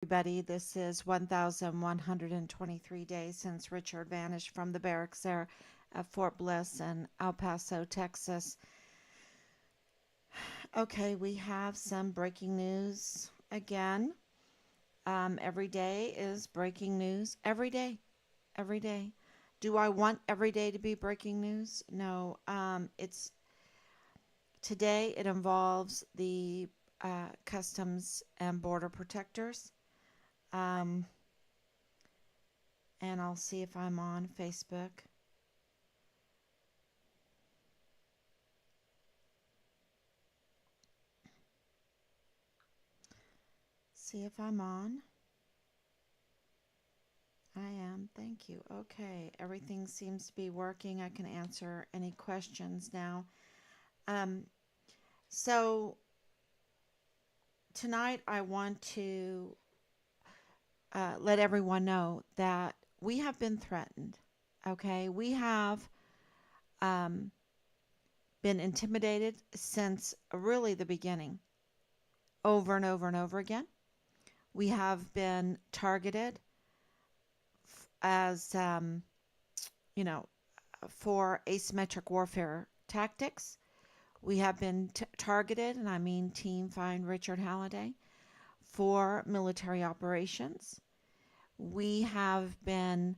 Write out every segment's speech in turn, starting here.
Everybody, this is 1,123 days since Richard vanished from the barracks there at Fort Bliss in El Paso, Texas. Okay, we have some breaking news again. Every day is breaking news. Every day. Every day. Do I want every day to be breaking news? No. It's today. It involves the Customs and Border Protectors. Um, and I'll see if I'm on Facebook. See if I'm on. I am. Thank you. Okay. Everything seems to be working. I can answer any questions now. Um, so tonight I want to let everyone know that we have been threatened. Okay. We have um, been intimidated since really the beginning, over and over and over again. We have been targeted as, you know, for asymmetric warfare tactics. We have been targeted, and I mean Team Find Richard Halliday, for military operations. We have been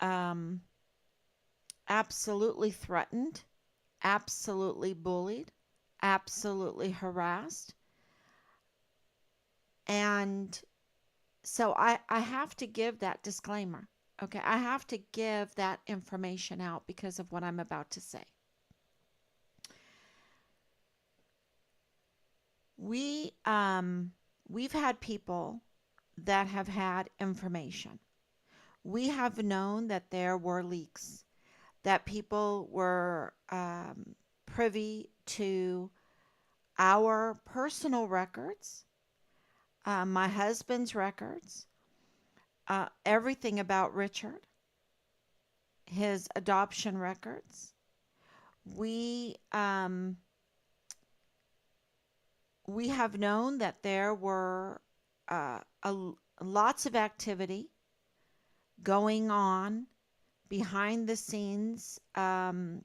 um, absolutely threatened, absolutely bullied, absolutely harassed. And so I have to give that disclaimer. Okay, I have to give that information out because of what I'm about to say. We we've had people that have had information. We have known that there were leaks, that people were privy to our personal records, my husband's records, everything about Richard, his adoption records. We um, we have known that there were lots of activity going on behind the scenes, and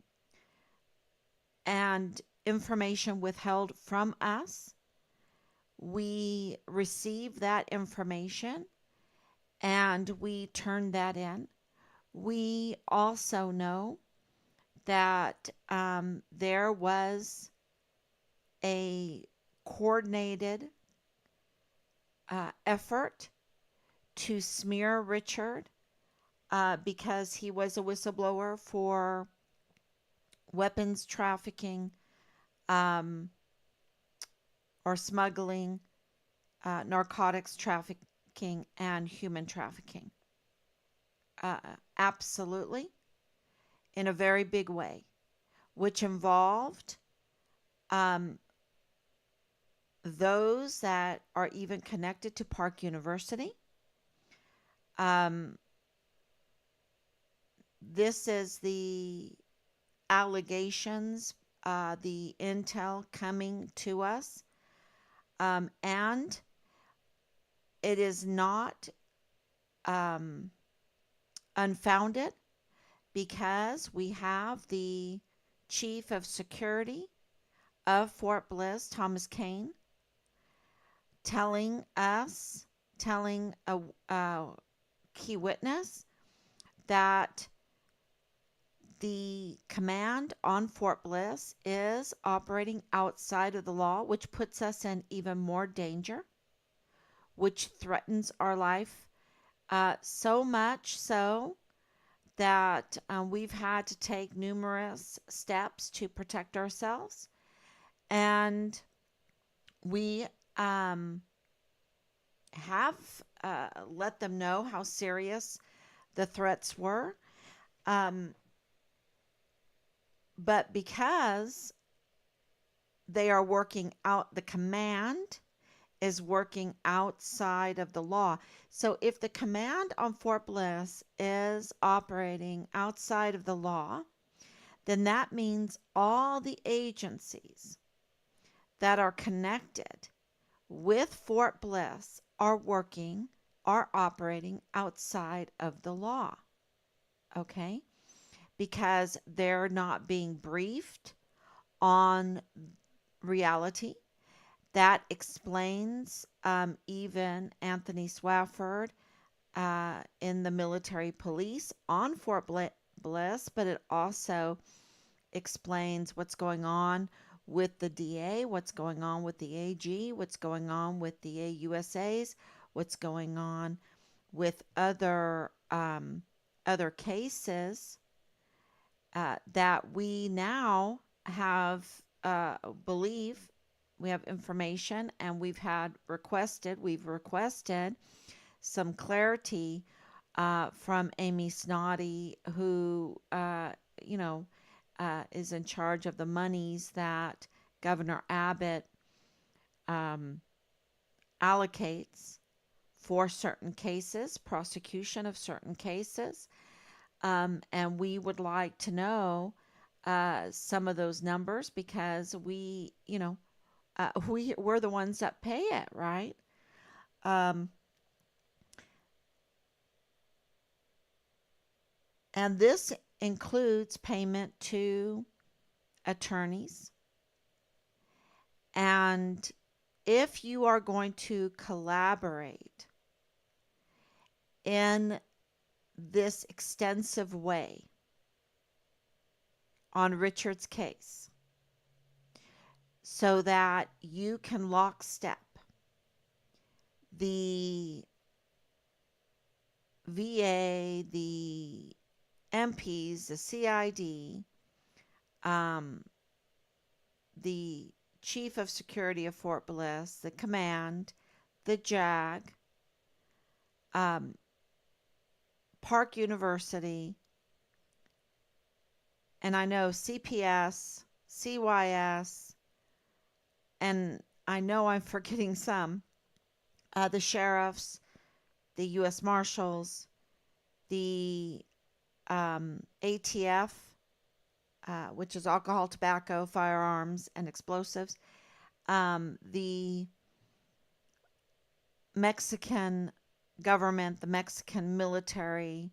information withheld from us. We receive that information and we turn that in. We also know that there was a coordinated effort to smear Richard because he was a whistleblower for weapons trafficking, um, or smuggling, narcotics trafficking, and human trafficking. Uh, Absolutely, in a very big way, which involved um, those that are even connected to Park University. Um, this is the allegations, the intel coming to us, and it is not um, unfounded because we have the chief of security of Fort Bliss, Thomas Kane, telling us, telling a key witness that the command on Fort Bliss is operating outside of the law, which puts us in even more danger, which threatens our life, so much so that we've had to take numerous steps to protect ourselves. And we have let them know how serious the threats were. Um, but because they are working out, the command is working outside of the law. So if the command on Fort Bliss is operating outside of the law, then that means all the agencies that are connected with Fort Bliss are operating outside of the law. Okay? Because they're not being briefed on reality. That explains even Anthony Swafford in the military police on Fort Bliss, but it also explains what's going on with the DA, what's going on with the AG, what's going on with the AUSAs, what's going on with other cases that we now have believe we have information, and we've requested some clarity from Amy Snoddy, who you know is in charge of the monies that Governor Abbott um, allocates for certain cases, prosecution of certain cases. And we would like to know some of those numbers because we're the ones that pay it, right? Um, and this includes payment to attorneys. And if you are going to collaborate in this extensive way on Richard's case so that you can lockstep the VA, the MPs, the CID, um, the Chief of Security of Fort Bliss, the Command, the JAG, um, Park University, and I know CPS, CYS, and I know I'm forgetting some, the sheriffs, the U.S. Marshals, the ATF, which is alcohol, tobacco, firearms, and explosives, the Mexican government, the Mexican military,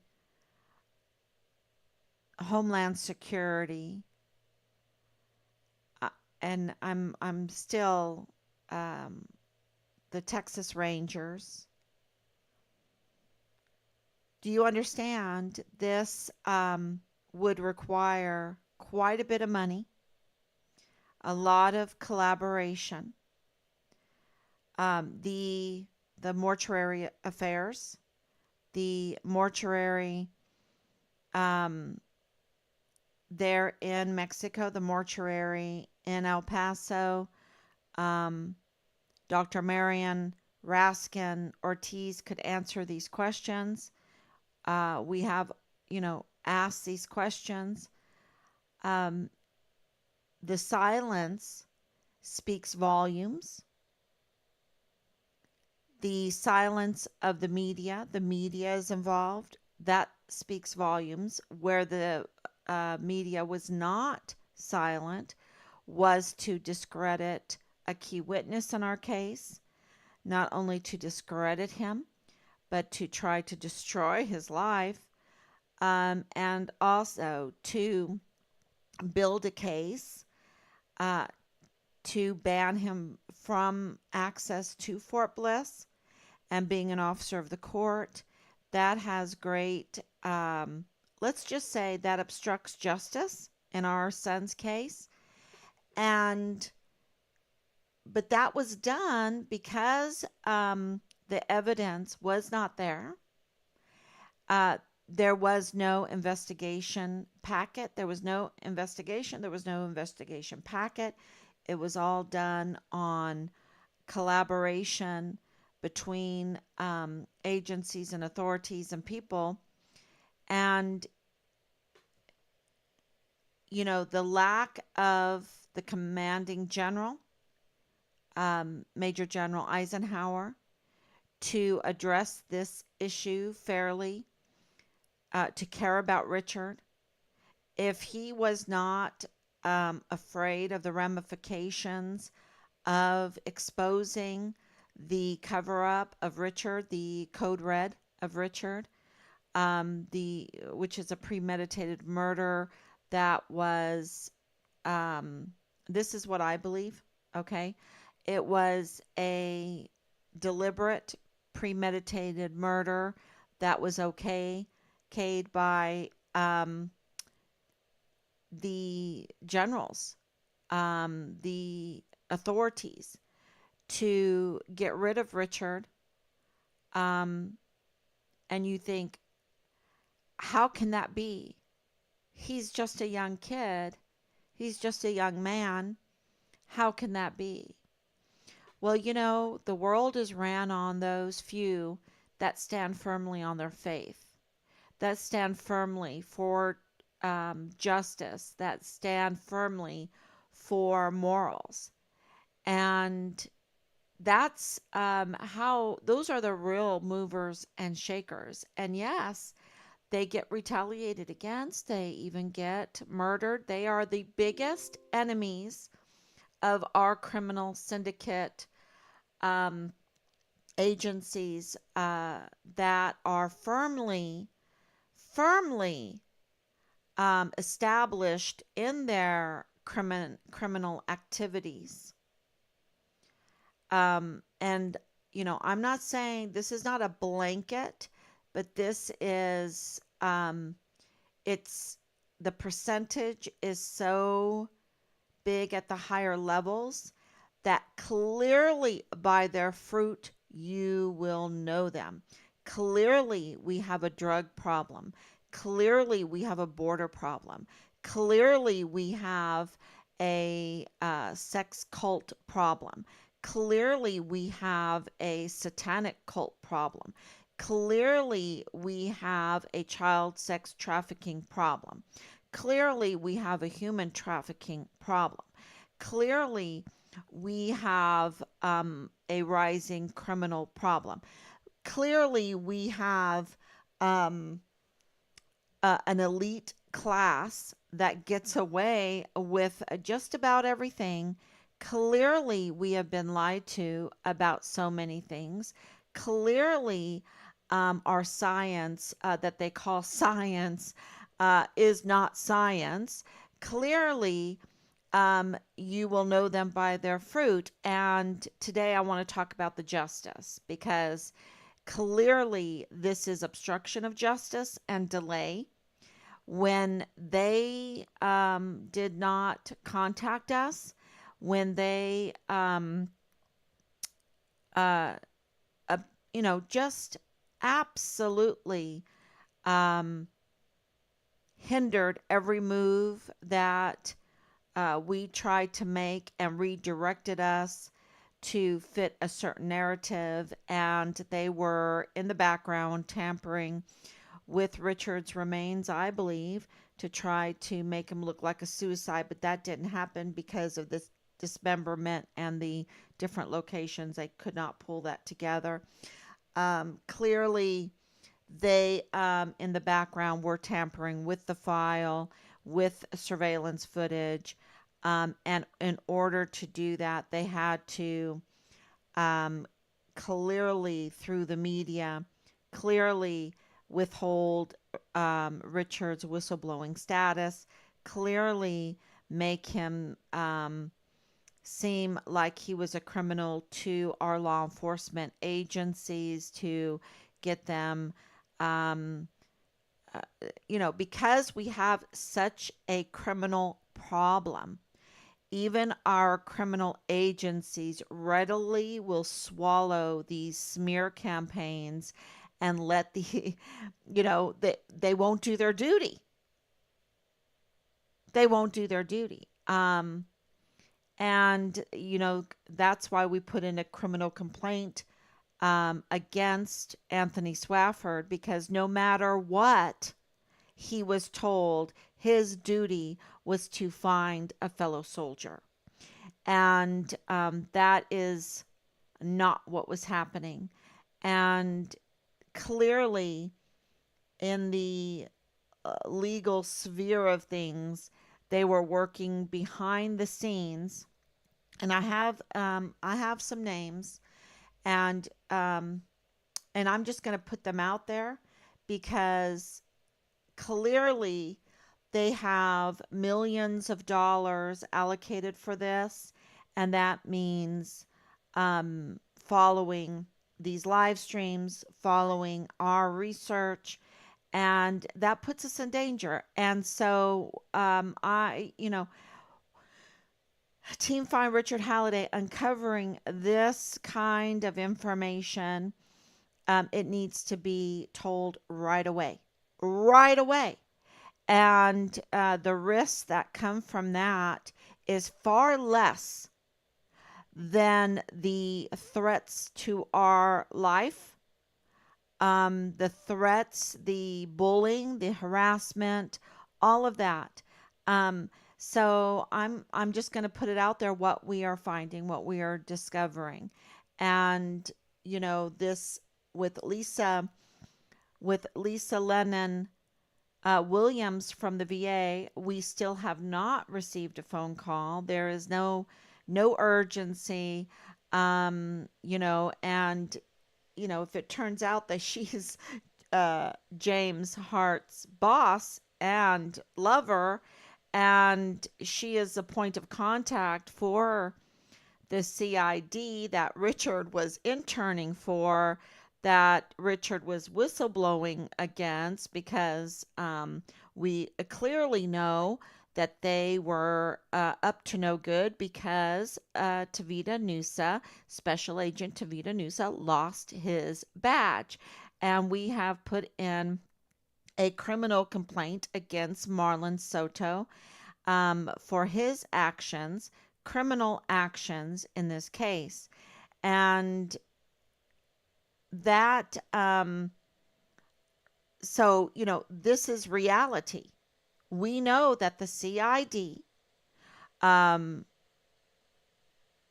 Homeland Security, uh, and I'm still um, the Texas Rangers. Do you understand? This would require quite a bit of money, a lot of collaboration. The mortuary affairs, the mortuary um, there in Mexico, the mortuary in El Paso. Um, Dr. Marian Raskin Ortiz could answer these questions. We have, asked these questions. Um, the silence speaks volumes. The silence of the media is involved. That speaks volumes. Where the media was not silent was to discredit a key witness in our case, not only to discredit him, but to try to destroy his life, and also to build a case uh, to ban him from access to Fort Bliss and being an officer of the court. That has great, let's just say that obstructs justice in our son's case. And, but that was done because the evidence was not there. Uh, there was no investigation packet. There was no investigation. There was no investigation packet. It was all done on collaboration between agencies and authorities and people. And, the lack of the commanding general, Major General Eisenhower, to address this issue fairly, to care about Richard. If he was not afraid of the ramifications of exposing the cover up of Richard, the code red of Richard, the which is a premeditated murder that was this is what I believe, okay? It was a deliberate, premeditated murder that was okayed by the generals, the authorities to get rid of Richard. Um, and you think, how can that be? He's just a young kid. He's just a young man. How can that be? Well, the world is ran on those few that stand firmly on their faith, that stand firmly for justice, that stand firmly for morals. And that's how those are the real movers and shakers. And yes, they get retaliated against, they even get murdered. They are the biggest enemies of our criminal syndicate um, agencies that are firmly established in their criminal activities. And, I'm not saying this is not a blanket, but this is, it's the percentage is so big at the higher levels that clearly by their fruit you will know them. Clearly, we have a drug problem. Clearly, we have a border problem. Clearly, we have a sex cult problem. Clearly, we have a satanic cult problem. Clearly, we have a child sex trafficking problem. Clearly, we have a human trafficking problem. Clearly, we have a rising criminal problem. Clearly, we have um, an elite class that gets away with just about everything. Clearly, we have been lied to about so many things. Clearly, our science, that they call science, is not science. Clearly, you will know them by their fruit. And today I want to talk about the justice because clearly this is obstruction of justice and delay. When they did not contact us, when they, uh, uh, just absolutely um, hindered every move that we tried to make and redirected us to fit a certain narrative, and they were in the background tampering with Richard's remains, I believe, to try to make him look like a suicide, but that didn't happen because of this dismemberment and the different locations. They could not pull that together. Clearly, they in the background were tampering with the file, with surveillance footage. And in order to do that, they had to um, clearly, through the media, clearly withhold Richard's whistleblowing status, clearly make him seem like he was a criminal to our law enforcement agencies to get them, um, uh, because we have such a criminal problem. Even our criminal agencies readily will swallow these smear campaigns and let the, they won't do their duty. They won't do their duty. And, that's why we put in a criminal complaint against Anthony Swafford, because no matter what he was told, his duty was to find a fellow soldier. And that is not what was happening. And clearly, in the legal sphere of things, they were working behind the scenes. And I have some names, And and I'm just going to put them out there because clearly they have millions of dollars allocated for this, and that means following these live streams, following our research, and that puts us in danger. And so, Team Find Richard Halliday uncovering this kind of information, it needs to be told right away, right away. And the risks that come from that is far less than the threats to our life, the threats, the bullying, the harassment, all of that. Um, so I'm just going to put it out there what we are finding, what we are discovering, and this with Lisa Lennon Williams from the VA, we still have not received a phone call. There is no urgency, and if it turns out that she's James Hart's boss and lover, and she is a point of contact for the CID that Richard was interning for, that Richard was whistleblowing against, because we clearly know that they were up to no good, because Tavita Nusa, Special Agent Tavita Nusa, lost his badge. And we have put in a criminal complaint against Marlon Soto for his actions, criminal actions in this case. And that, this is reality. We know that the CID um,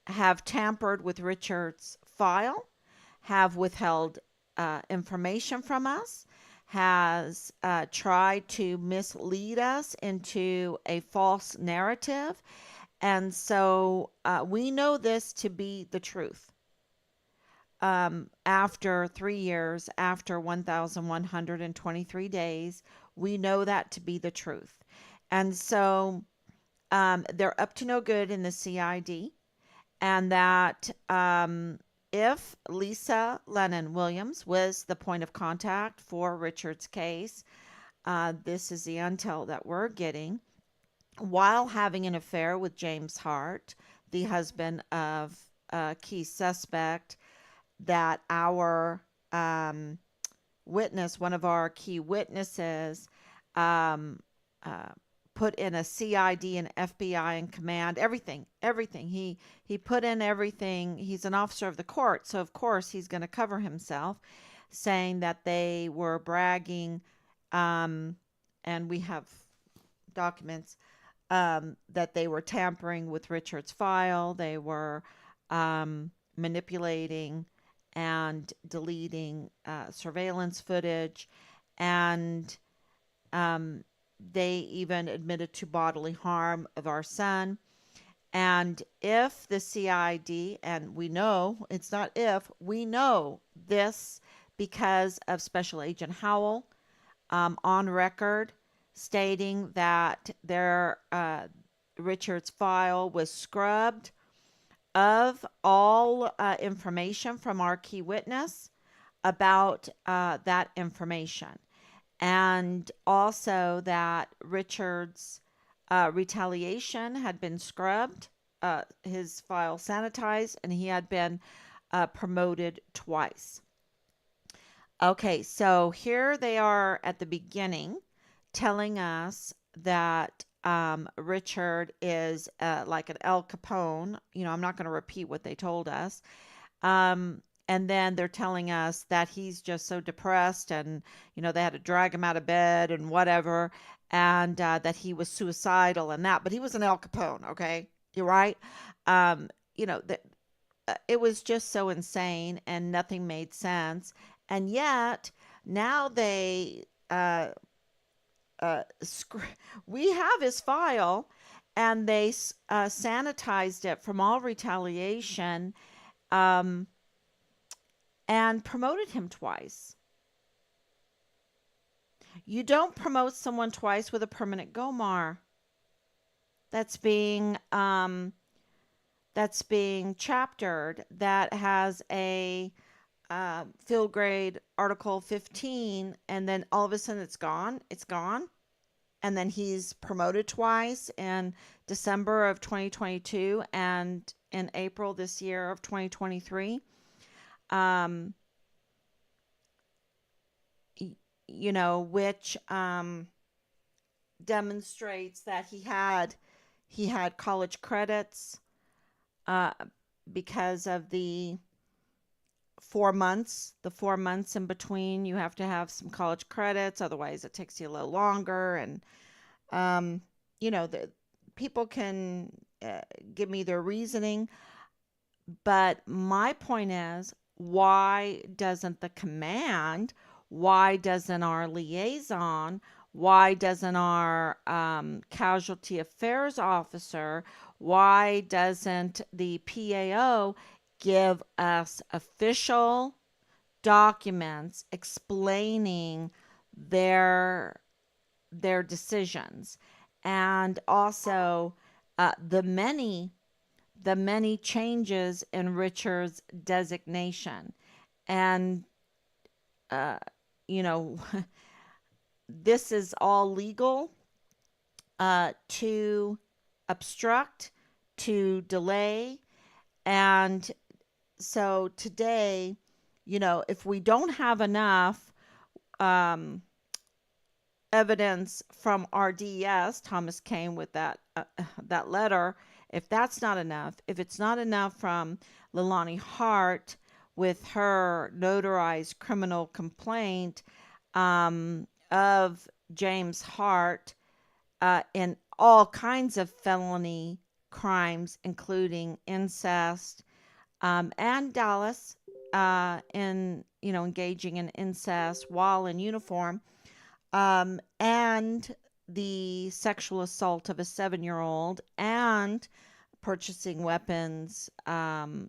have tampered with Richard's file, have withheld information from us, has tried to mislead us into a false narrative. And so we know this to be the truth. After 3 years, after 1,123 days, we know that to be the truth. And so they're up to no good in the CID, and that if Lisa Lennon Williams was the point of contact for Richard's case, this is the intel that we're getting, while having an affair with James Hart, the husband of a key suspect, that our witness, one of our key witnesses, um, uh, put in a CID and FBI and command, everything. He put in everything. He's an officer of the court, so of course he's going to cover himself, saying that they were bragging, um, and we have documents, that they were tampering with Richard's file. They were manipulating and deleting surveillance footage, and they even admitted to bodily harm of our son. And if the CID, and we know, it's not if, we know this because of Special Agent Howell on record stating that Richard's file was scrubbed of all information from our key witness about that information. And also that Richard's retaliation had been scrubbed, his file sanitized, and he had been promoted twice. Okay, so here they are at the beginning telling us that Richard is like an El Capone. I'm not going to repeat what they told us. And then they're telling us that he's just so depressed, and, they had to drag him out of bed and whatever, and that he was suicidal and that. But he was an El Capone, okay? You're right. Um, it was just so insane, and nothing made sense. And yet now uh, we have his file, and they sanitized it from all retaliation. Um, and promoted him twice. You don't promote someone twice with a permanent GOMAR. That's being chaptered. That has a field grade Article 15, and then all of a sudden it's gone. It's gone. And then he's promoted twice in December of 2022 and in April this year of 2023. Um, which demonstrates that he had college credits uh, because of the 4 months. The 4 months in between, you have to have some college credits, otherwise it takes you a little longer. And um, the people can give me their reasoning, but my point is, why doesn't our liaison, why doesn't our casualty affairs officer, why doesn't the PAO give us official documents explaining their decisions, and also the many changes in Richard's designation. And uh, you know this is all legal, to obstruct, to delay. And so today, if we don't have enough um, evidence from RDS, Thomas Kane, with that letter, if that's not enough, if it's not enough from Leilani Hart with her notarized criminal complaint of James Hart in all kinds of felony crimes, including incest, and Dallas in engaging in incest while in uniform, and the sexual assault of a 7-year-old, and purchasing weapons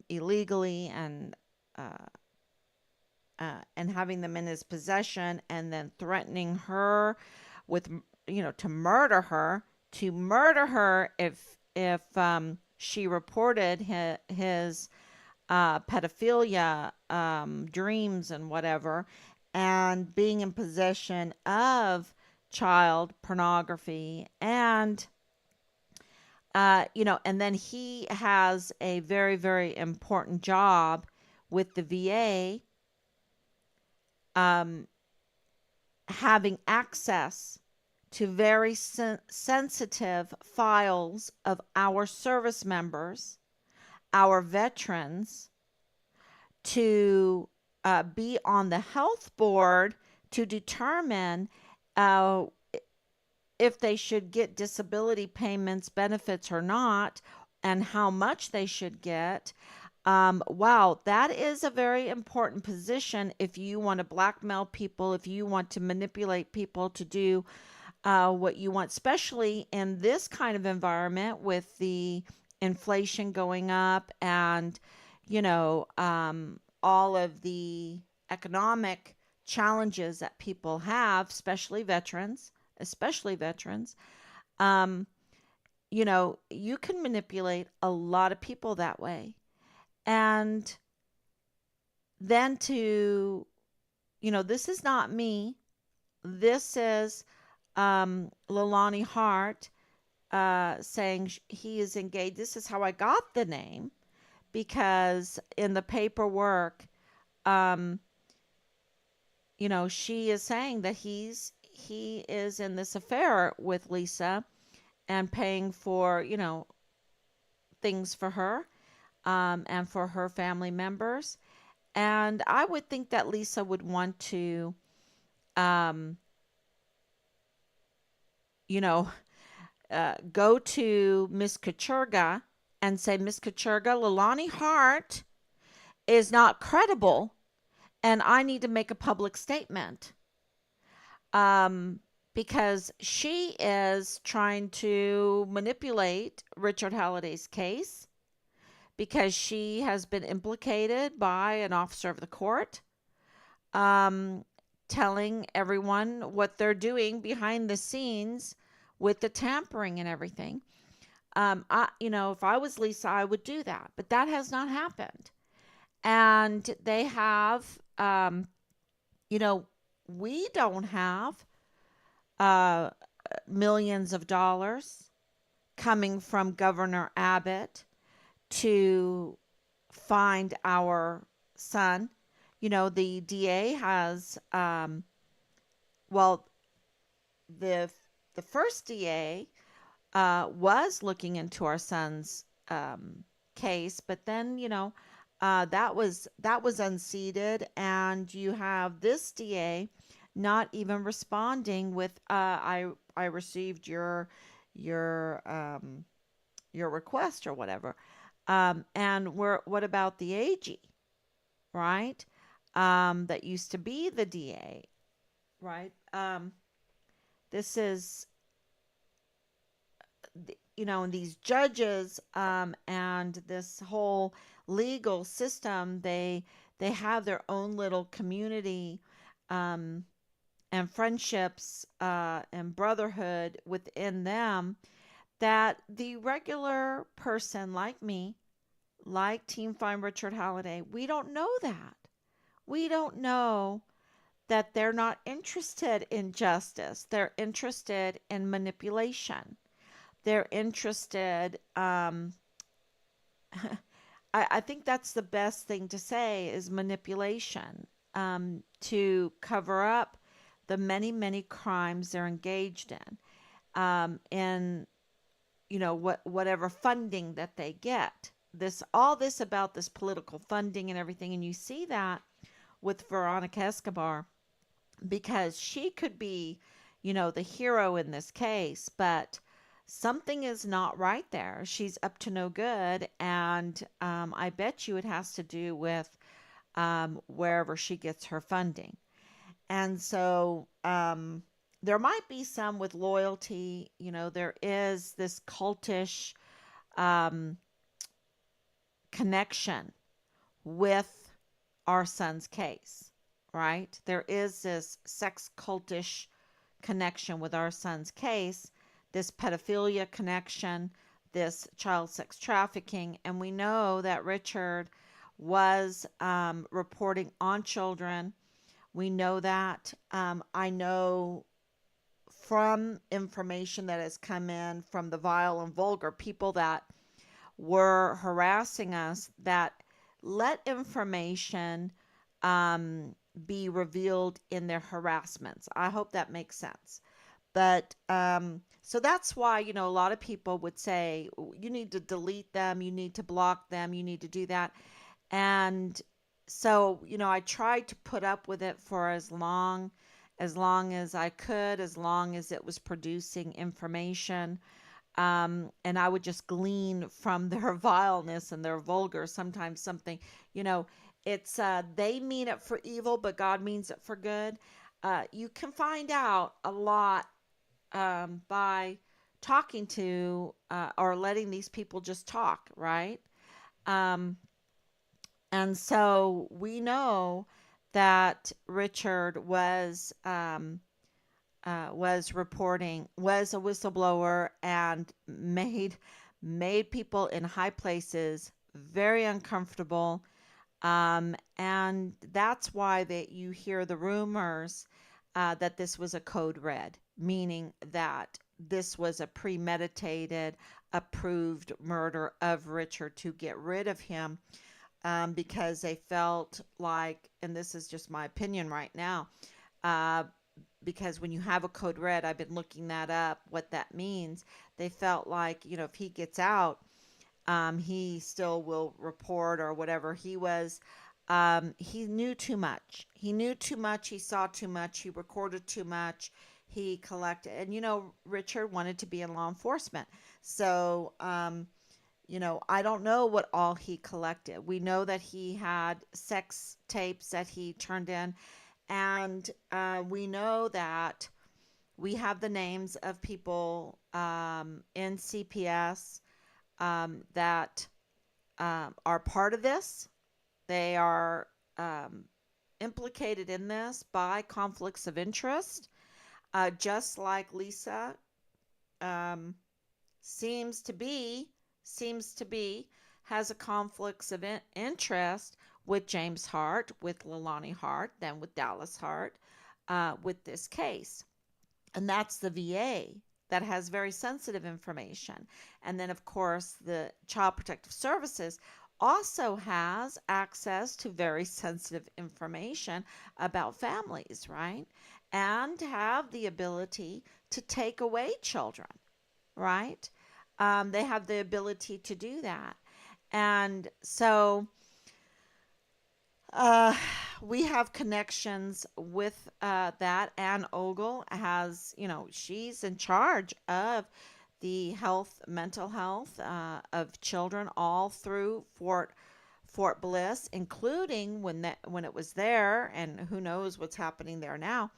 illegally, uh, and having them in his possession, and then threatening her with, to murder her if she reported his pedophilia dreams and whatever, and being in possession of child pornography. And then he has a very, very important job with the VA, um, having access to very sensitive files of our service members, our veterans, to be on the health board to determine uh, if they should get disability payments, benefits or not, and how much they should get. Wow, that is a very important position if you want to blackmail people, if you want to manipulate people to do what you want, especially in this kind of environment with the inflation going up, and all of the economic challenges that people have, especially veterans. um, you can manipulate a lot of people that way. And then this is not me. This is Leilani Hart saying he is engaged. This is how I got the name, because in the paperwork, um, she is saying that he is in this affair with Lisa, and paying for, things for her, and for her family members. And I would think that Lisa would want to, um, you know, go to Miss Kacherga and say, Miss Kacherga, Leilani Hart is not credible, and I need to make a public statement. Because she is trying to manipulate Richard Halliday's case, because she has been implicated by an officer of the court, um, telling everyone what they're doing behind the scenes with the tampering and everything. If I was Lisa, I would do that, but that has not happened. And they have, you know, we don't have uh, millions of dollars coming from Governor Abbott to find our son. The DA has, well, the the first DA was looking into our son's case, but then that was unseated, and you have this DA not even responding with I received your your request or whatever. And what about the AG, right? That used to be the DA, right? This is, and these judges, and this whole legal system, they have their own little community, um, and friendships, and brotherhood within them, that the regular person like me, like Team Find Richard Halliday, we don't know that. We don't know that they're not interested in justice. They're interested in manipulation. They're interested. I think that's the best thing to say is manipulation, to cover up the many, many crimes they're engaged in. And whatever funding that they get. All this about this political funding and everything, and you see that with Veronica Escobar, because she could be, the hero in this case, but something is not right there. She's up to no good, and I bet you it has to do with wherever she gets her funding. And so there might be some with loyalty. There is this cultish um, connection with our son's case, right? There is this sex cultish connection with our son's case, this pedophilia connection, this child sex trafficking. And we know that Richard was reporting on children. We know that. I know from information that has come in from the vile and vulgar people that were harassing us, that let information um, be revealed in their harassments. I hope that makes sense. But so that's why, a lot of people would say you need to delete them, you need to block them, you need to do that. And so, I tried to put up with it for as long as I could, as long as it was producing information. And I would just glean from their vileness and their vulgar, sometimes something, you know, it's they mean it for evil, but God means it for good. You can find out a lot by talking to or letting these people just talk, right? Um, and so we know that Richard was reporting, was a whistleblower, and made people in high places very uncomfortable. And that's why that you hear the rumors that this was a code red, meaning that this was a premeditated, approved murder of Richard to get rid of him, because they felt like, and this is just my opinion right now, uh, because when you have a code red, I've been looking that up, what that means. They felt like, if he gets out, he still will report or whatever. He knew too much. He knew too much. He saw too much. He recorded too much. He collected. And, Richard wanted to be in law enforcement. So, I don't know what all he collected. We know that he had sex tapes that he turned in. And we know that we have the names of people in CPS that are part of this. They are um, implicated in this by conflicts of interest, just like Lisa um, seems to be seems to be has a conflicts of interest with James Hart, with Leilani Hart, then with Dallas Hart, with this case. And that's the VA that has very sensitive information. And then, of course, the Child Protective Services also has access to very sensitive information about families, right? And have the ability to take away children, right? They have the ability to do that. And so uh, we have connections with that. Ann Ogle has, she's in charge of the mental health of children all through Fort Bliss, including when it was there, and who knows what's happening there now,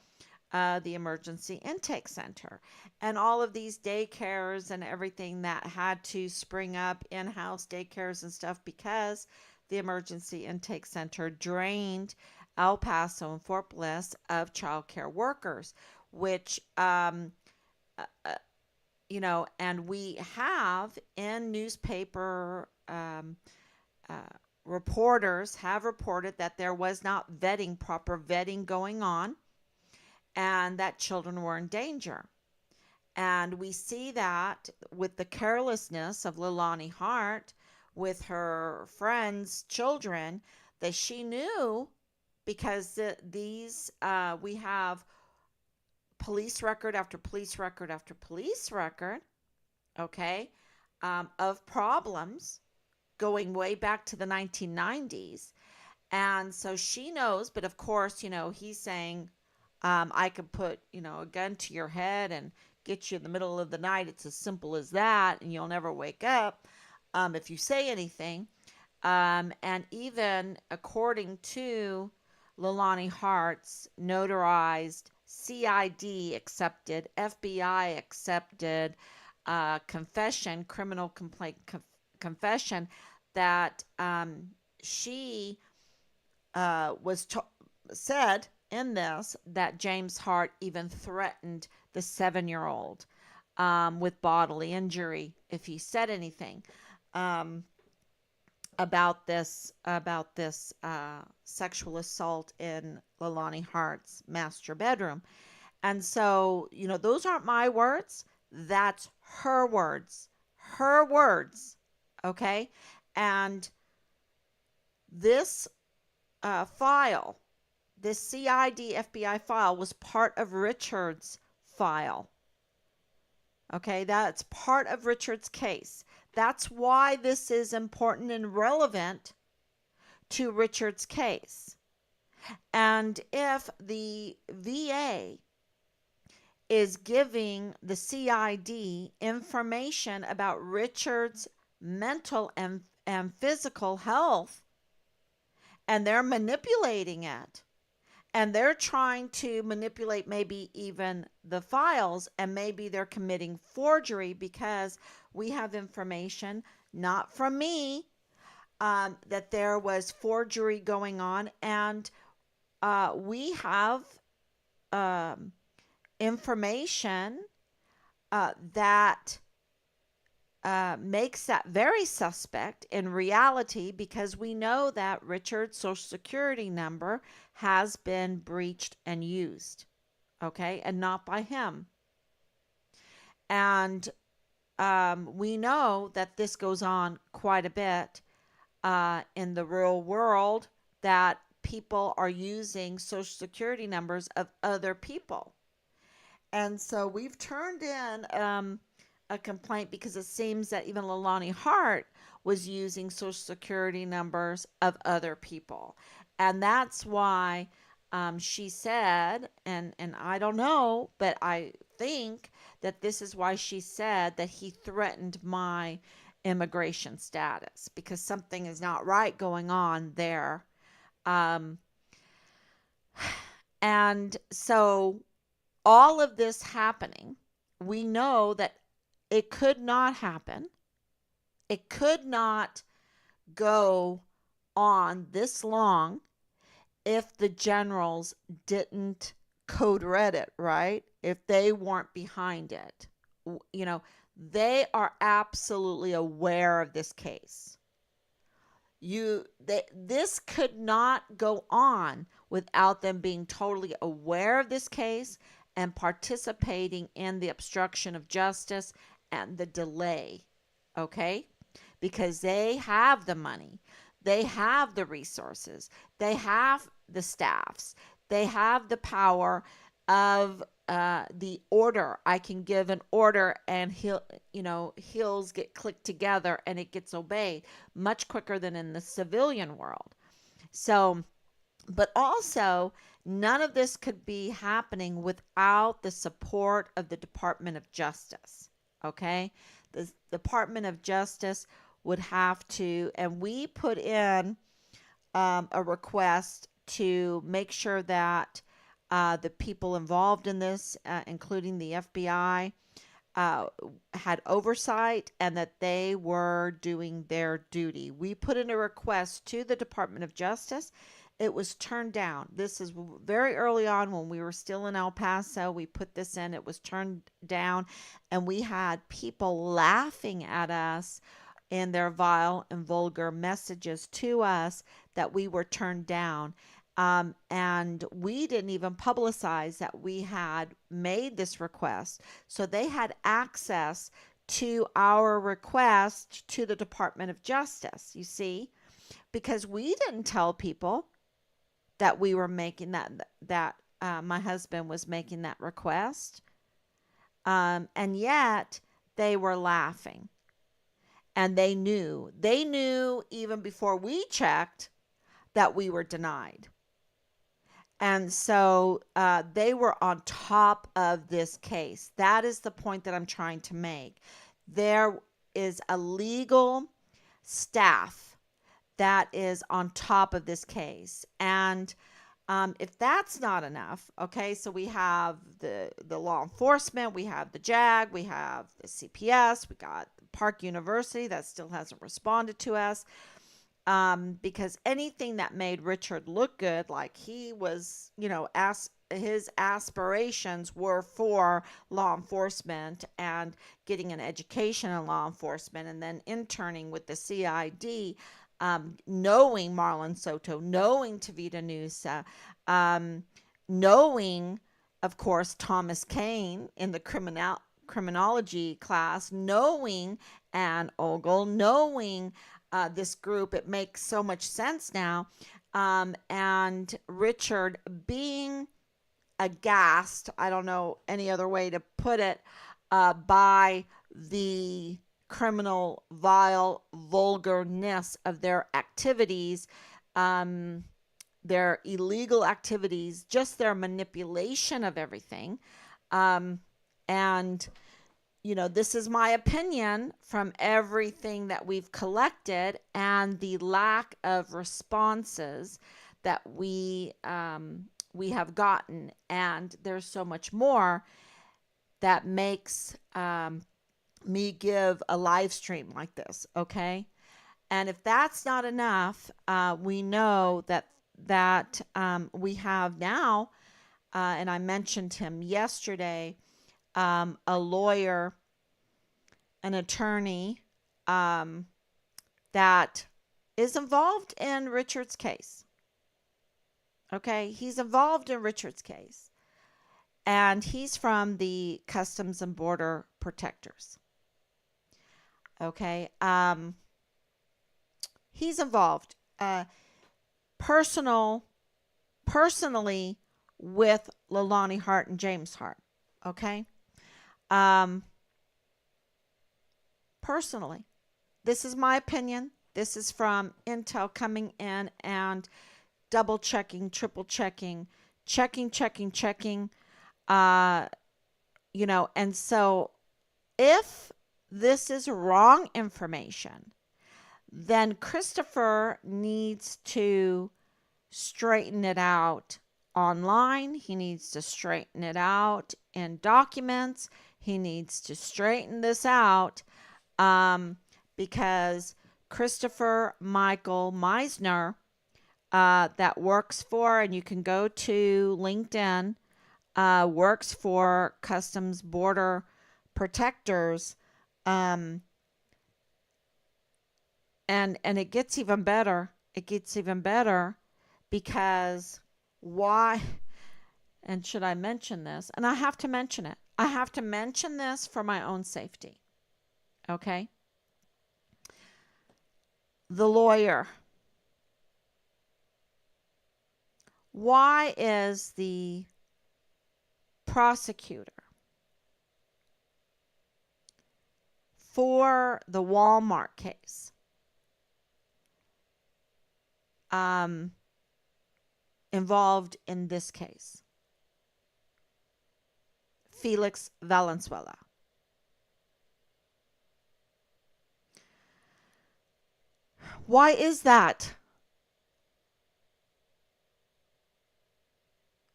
the emergency intake center, and all of these daycares and everything that had to spring up, in-house daycares and stuff, because the emergency intake center drained El Paso and Fort Bliss of child care workers, which uh, uh, and we have in newspaper uh, reporters have reported that there was not proper vetting going on, and that children were in danger. And we see that with the carelessness of Leilani Hart with her friends' children, that she knew, because we have police record after police record after police record, okay, of problems going way back to the 1990s. And so she knows, but of course, he's saying, I could put, a gun to your head and get you in the middle of the night. It's as simple as that, and you'll never wake up if you say anything. And even according to Leilani Hart's notarized CID accepted, FBI accepted criminal complaint confession, that she said in this that James Hart even threatened the 7-year-old with bodily injury if he said anything um, about this sexual assault in Leilani Hart's master bedroom. And so, those aren't my words. That's her words. Her words. Okay. And this file, this CID FBI file, was part of Richard's file. Okay, that's part of Richard's case. That's why this is important and relevant to Richard's case. And if the VA is giving the CID information about Richard's mental and physical health, and they're manipulating it, and they're trying to manipulate maybe even the files, and maybe they're committing forgery, because we have information, not from me, that there was forgery going on. And we have um, information that makes that very suspect in reality, because we know that Richard's social security number has been breached and used, okay, and not by him. And we know that this goes on quite a bit in the real world, that people are using social security numbers of other people. And so we've turned in a complaint, because it seems that even Leilani Hart was using social security numbers of other people. And that's why she said, and I don't know, but I think that this is why she said that he threatened my immigration status, because something is not right going on there. Um, and so all of this happening, we know that it could not happen. It could not go on this long if the generals didn't code red it, right? If they weren't behind it. You know, they are absolutely aware of this case. This could not go on without them being totally aware of this case and participating in the obstruction of justice and the delay. Okay? Because they have the money, they have the resources, they have the staffs, they have the power of the order. I can give an order and heels get clicked together and it gets obeyed much quicker than in the civilian world. So, but also, none of this could be happening without the support of the Department of Justice. Okay? The Department of Justice would have to, and we put in a request to make sure that the people involved in this, including the FBI, uh, had oversight and that they were doing their duty. We put in a request to the Department of Justice. It was turned down. This is very early on when we were still in El Paso. We put this in, it was turned down, and we had people laughing at us in their vile and vulgar messages to us that we were turned down. And we didn't even publicize that we had made this request. So they had access to our request to the Department of Justice, you see, because we didn't tell people that we were making that my husband was making that request. And yet they were laughing and they knew even before we checked that we were denied. And so they were on top of this case. That is the point that I'm trying to make. There is a legal staff that is on top of this case. And if that's not enough, okay, so we have the law enforcement, we have the JAG, we have the CPS, we got Park University that still hasn't responded to us. Because anything that made Richard look good, like he was, his aspirations were for law enforcement and getting an education in law enforcement and then interning with the CID, knowing Marlon Soto, knowing Tavita Nusa, knowing, of course, Thomas Kane in the criminology class, knowing Ann Ogle, knowing this group. It makes so much sense now. And Richard being aghast, I don't know any other way to put it, by the criminal, vile, vulgarness of their activities, um, their illegal activities, just their manipulation of everything. Um, and this is my opinion from everything that we've collected and the lack of responses that we have gotten. And there's so much more that makes me give a live stream like this. Okay. And if that's not enough, we know that we have now, and I mentioned him yesterday, a lawyer, an attorney, um, that is involved in Richard's case. Okay, he's involved in Richard's case, and he's from the Customs and Border Protectors. Okay, he's involved personally with Leilani Hart and James Hart. Okay, um, personally. This is my opinion. This is from intel coming in and double checking, triple checking, checking. Uh, and so if this is wrong information, then Christopher needs to straighten it out online. He needs to straighten it out in documents. He needs to straighten this out, because Christopher Michael Meisner, that works for, and you can go to LinkedIn, works for Customs Border Protectors. Um, and it gets even better. It gets even better because why? And should I mention this? And I have to mention it. I have to mention this for my own safety. Okay? The lawyer. Why is the prosecutor for the Walmart case involved in this case? Felix Valenzuela. Why is that?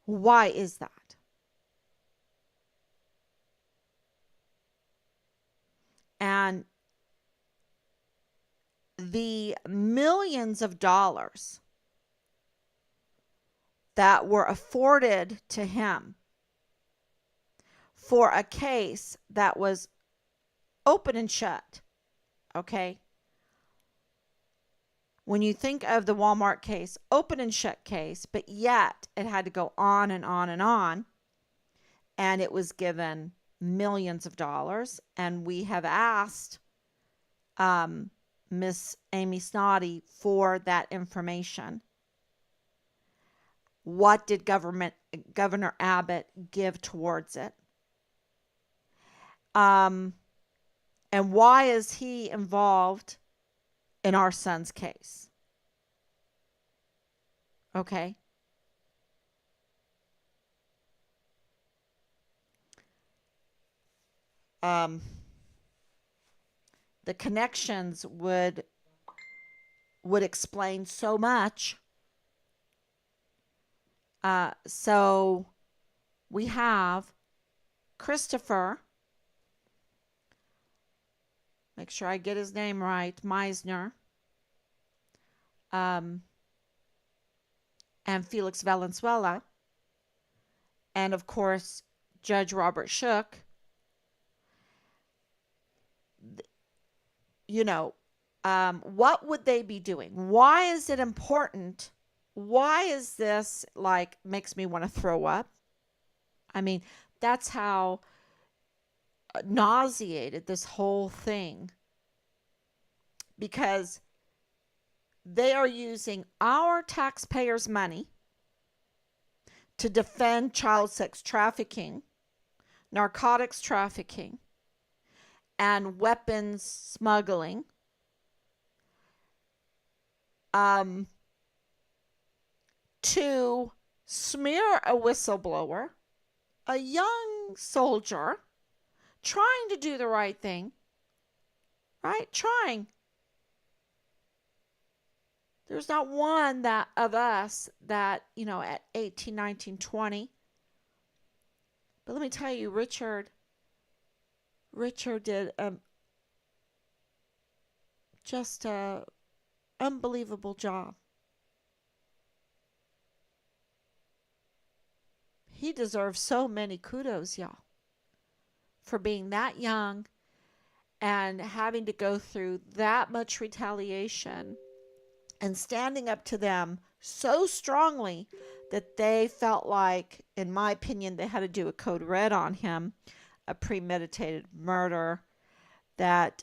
Why is that? And the millions of dollars that were afforded to him for a case that was open and shut. Okay? When you think of the Walmart case, open and shut case, but yet it had to go on and on and on, and it was given millions of dollars. And we have asked Miss Amy Snoddy for that information. What did Governor Abbott give towards it? And why is he involved in our son's case? Okay. The connections would explain so much. So we have Christopher, make sure I get his name right, Meisner, and Felix Valenzuela, and of course, Judge Robert Shook. You know, what would they be doing? Why is it important? Why is this like makes me want to throw up? I mean, that's how nauseated this whole thing, because they are using our taxpayers' money to defend child sex trafficking, narcotics trafficking, and weapons smuggling. To smear a whistleblower, a young soldier trying to do the right thing, right? Trying. There's not one that of us that, at 18, 19, 20. But let me tell you, Richard did just a unbelievable job. He deserves so many kudos, y'all, for being that young and having to go through that much retaliation and standing up to them so strongly that they felt like, in my opinion, they had to do a code red on him, a premeditated murder that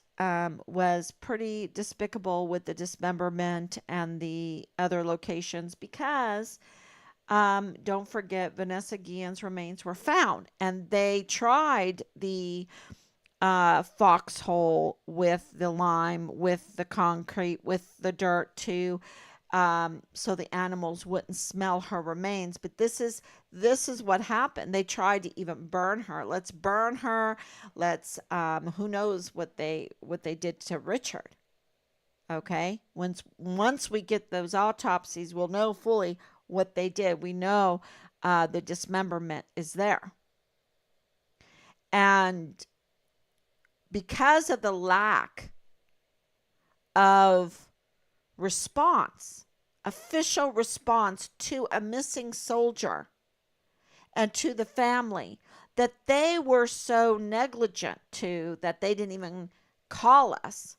was pretty despicable with the dismemberment and the other locations, because don't forget, Vanessa Guillen's remains were found, and they tried the foxhole with the lime, with the concrete, with the dirt to so the animals wouldn't smell her remains. But this is what happened. They tried to even burn her. Let's burn her. Let's who knows what they did to Richard. Okay, once we get those autopsies, we'll know fully what they did. We know the dismemberment is there, and because of the lack of response, official response to a missing soldier and to the family, that they were so negligent to that they didn't even call us.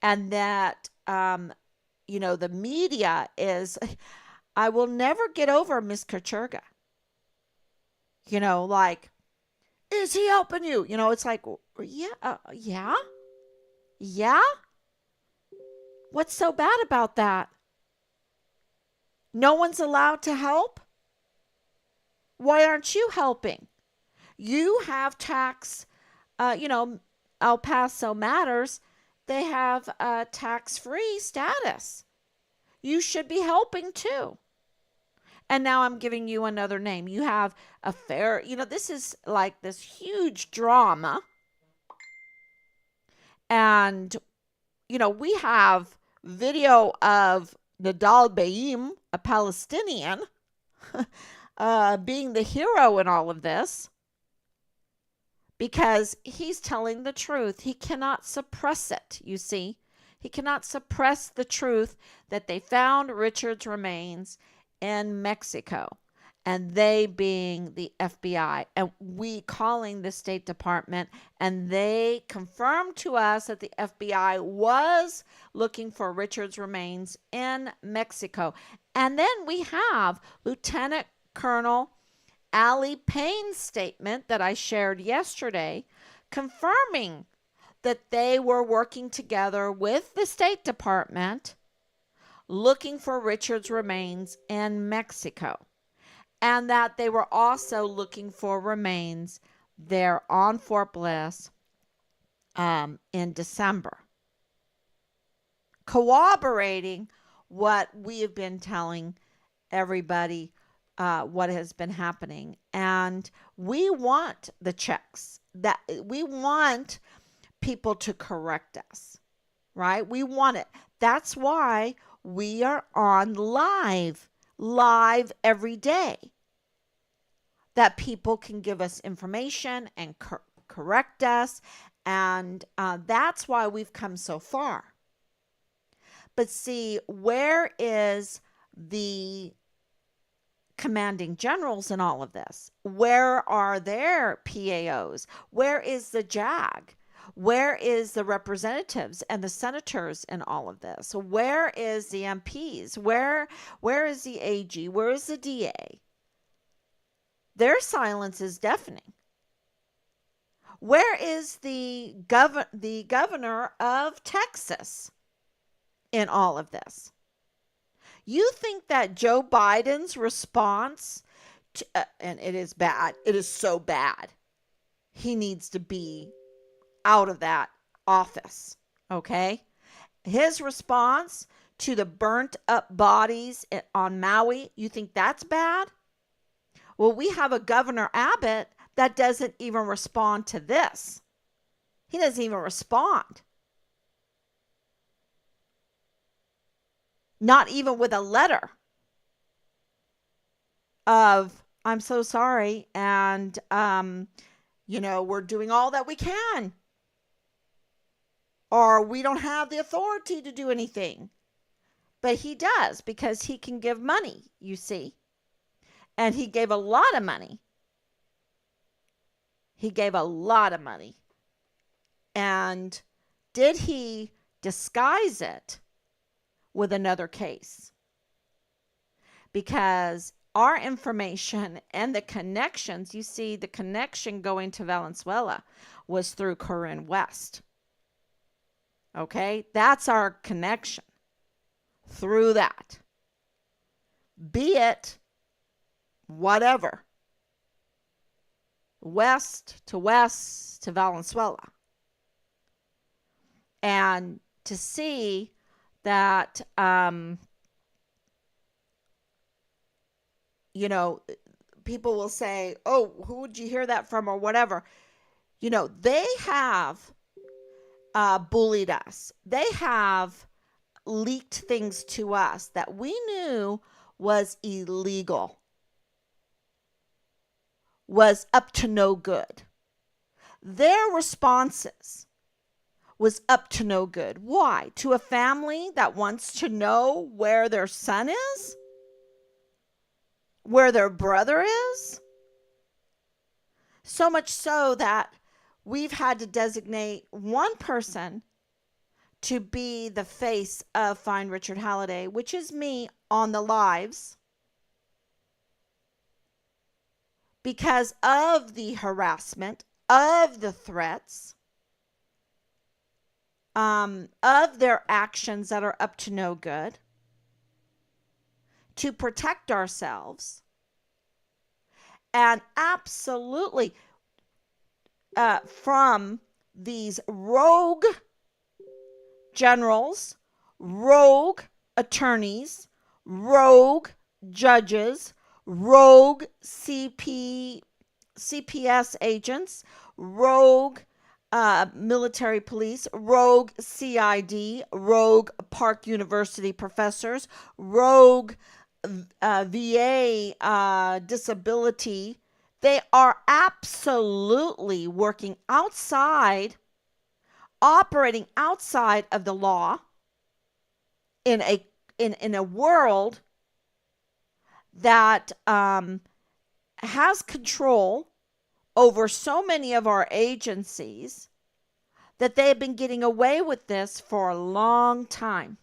And that, the media is, I will never get over Miss Kacherga. Like, is he helping you? It's like, yeah, yeah, yeah. What's so bad about that? No one's allowed to help? Why aren't you helping? You have tax, El Paso Matters, they have a tax free status. You should be helping too. And now I'm giving you another name. You have a fair, this is like this huge drama. And, we have video of Nadal Baim, a Palestinian, being the hero in all of this because he's telling the truth. He cannot suppress it, you see. He cannot suppress the truth that they found Richard's remains in Mexico, and they being the FBI, and we calling the State Department, and they confirmed to us that the FBI was looking for Richard's remains in Mexico. And then we have Lieutenant Colonel Allie Payne's statement that I shared yesterday, confirming that they were working together with the State Department looking for Richard's remains in Mexico, and that they were also looking for remains there on Fort Bliss in December, corroborating what we have been telling everybody, what has been happening. And we want the checks, that we want people to correct us, right? We want it. That's why we are on live every day, that people can give us information and correct us. And that's why we've come so far. But see, where is the commanding generals in all of this? Where are their PAOs? Where is the JAG? Where is the representatives and the senators in all of this? Where is the MPs? Where is the AG? Where is the DA? Their silence is deafening. Where is the governor of Texas in all of this? You think that Joe Biden's response to, and it is bad. It is so bad. He needs to be out of that office, okay? His response to the burnt up bodies on Maui, you think that's bad? Well, we have a Governor Abbott that doesn't even respond to this. He doesn't even respond. Not even with a letter of, I'm so sorry, and, we're doing all that we can. Or we don't have the authority to do anything. But he does, because he can give money, you see. And he gave a lot of money. He gave a lot of money. And did he disguise it with another case? Because our information and the connections, you see, the connection going to Valenzuela was through Corinne West. Okay? That's our connection. Through that. Be it whatever. West to Valenzuela. And to see that, people will say, oh, who would you hear that from or whatever? They have bullied us. They have leaked things to us that we knew was illegal, was up to no good. Their responses was up to no good. Why? To a family that wants to know where their son is, where their brother is, so much so that we've had to designate one person to be the face of Find Richard Halliday, which is me on the lives, because of the harassment, of the threats, of their actions that are up to no good, to protect ourselves, and absolutely from these rogue generals, rogue attorneys, rogue judges, rogue CPS agents, rogue military police, rogue CID, rogue Park University professors, rogue VA disability. They are absolutely working outside, operating outside of the law in a world that has control over so many of our agencies, that they have been getting away with this for a long time.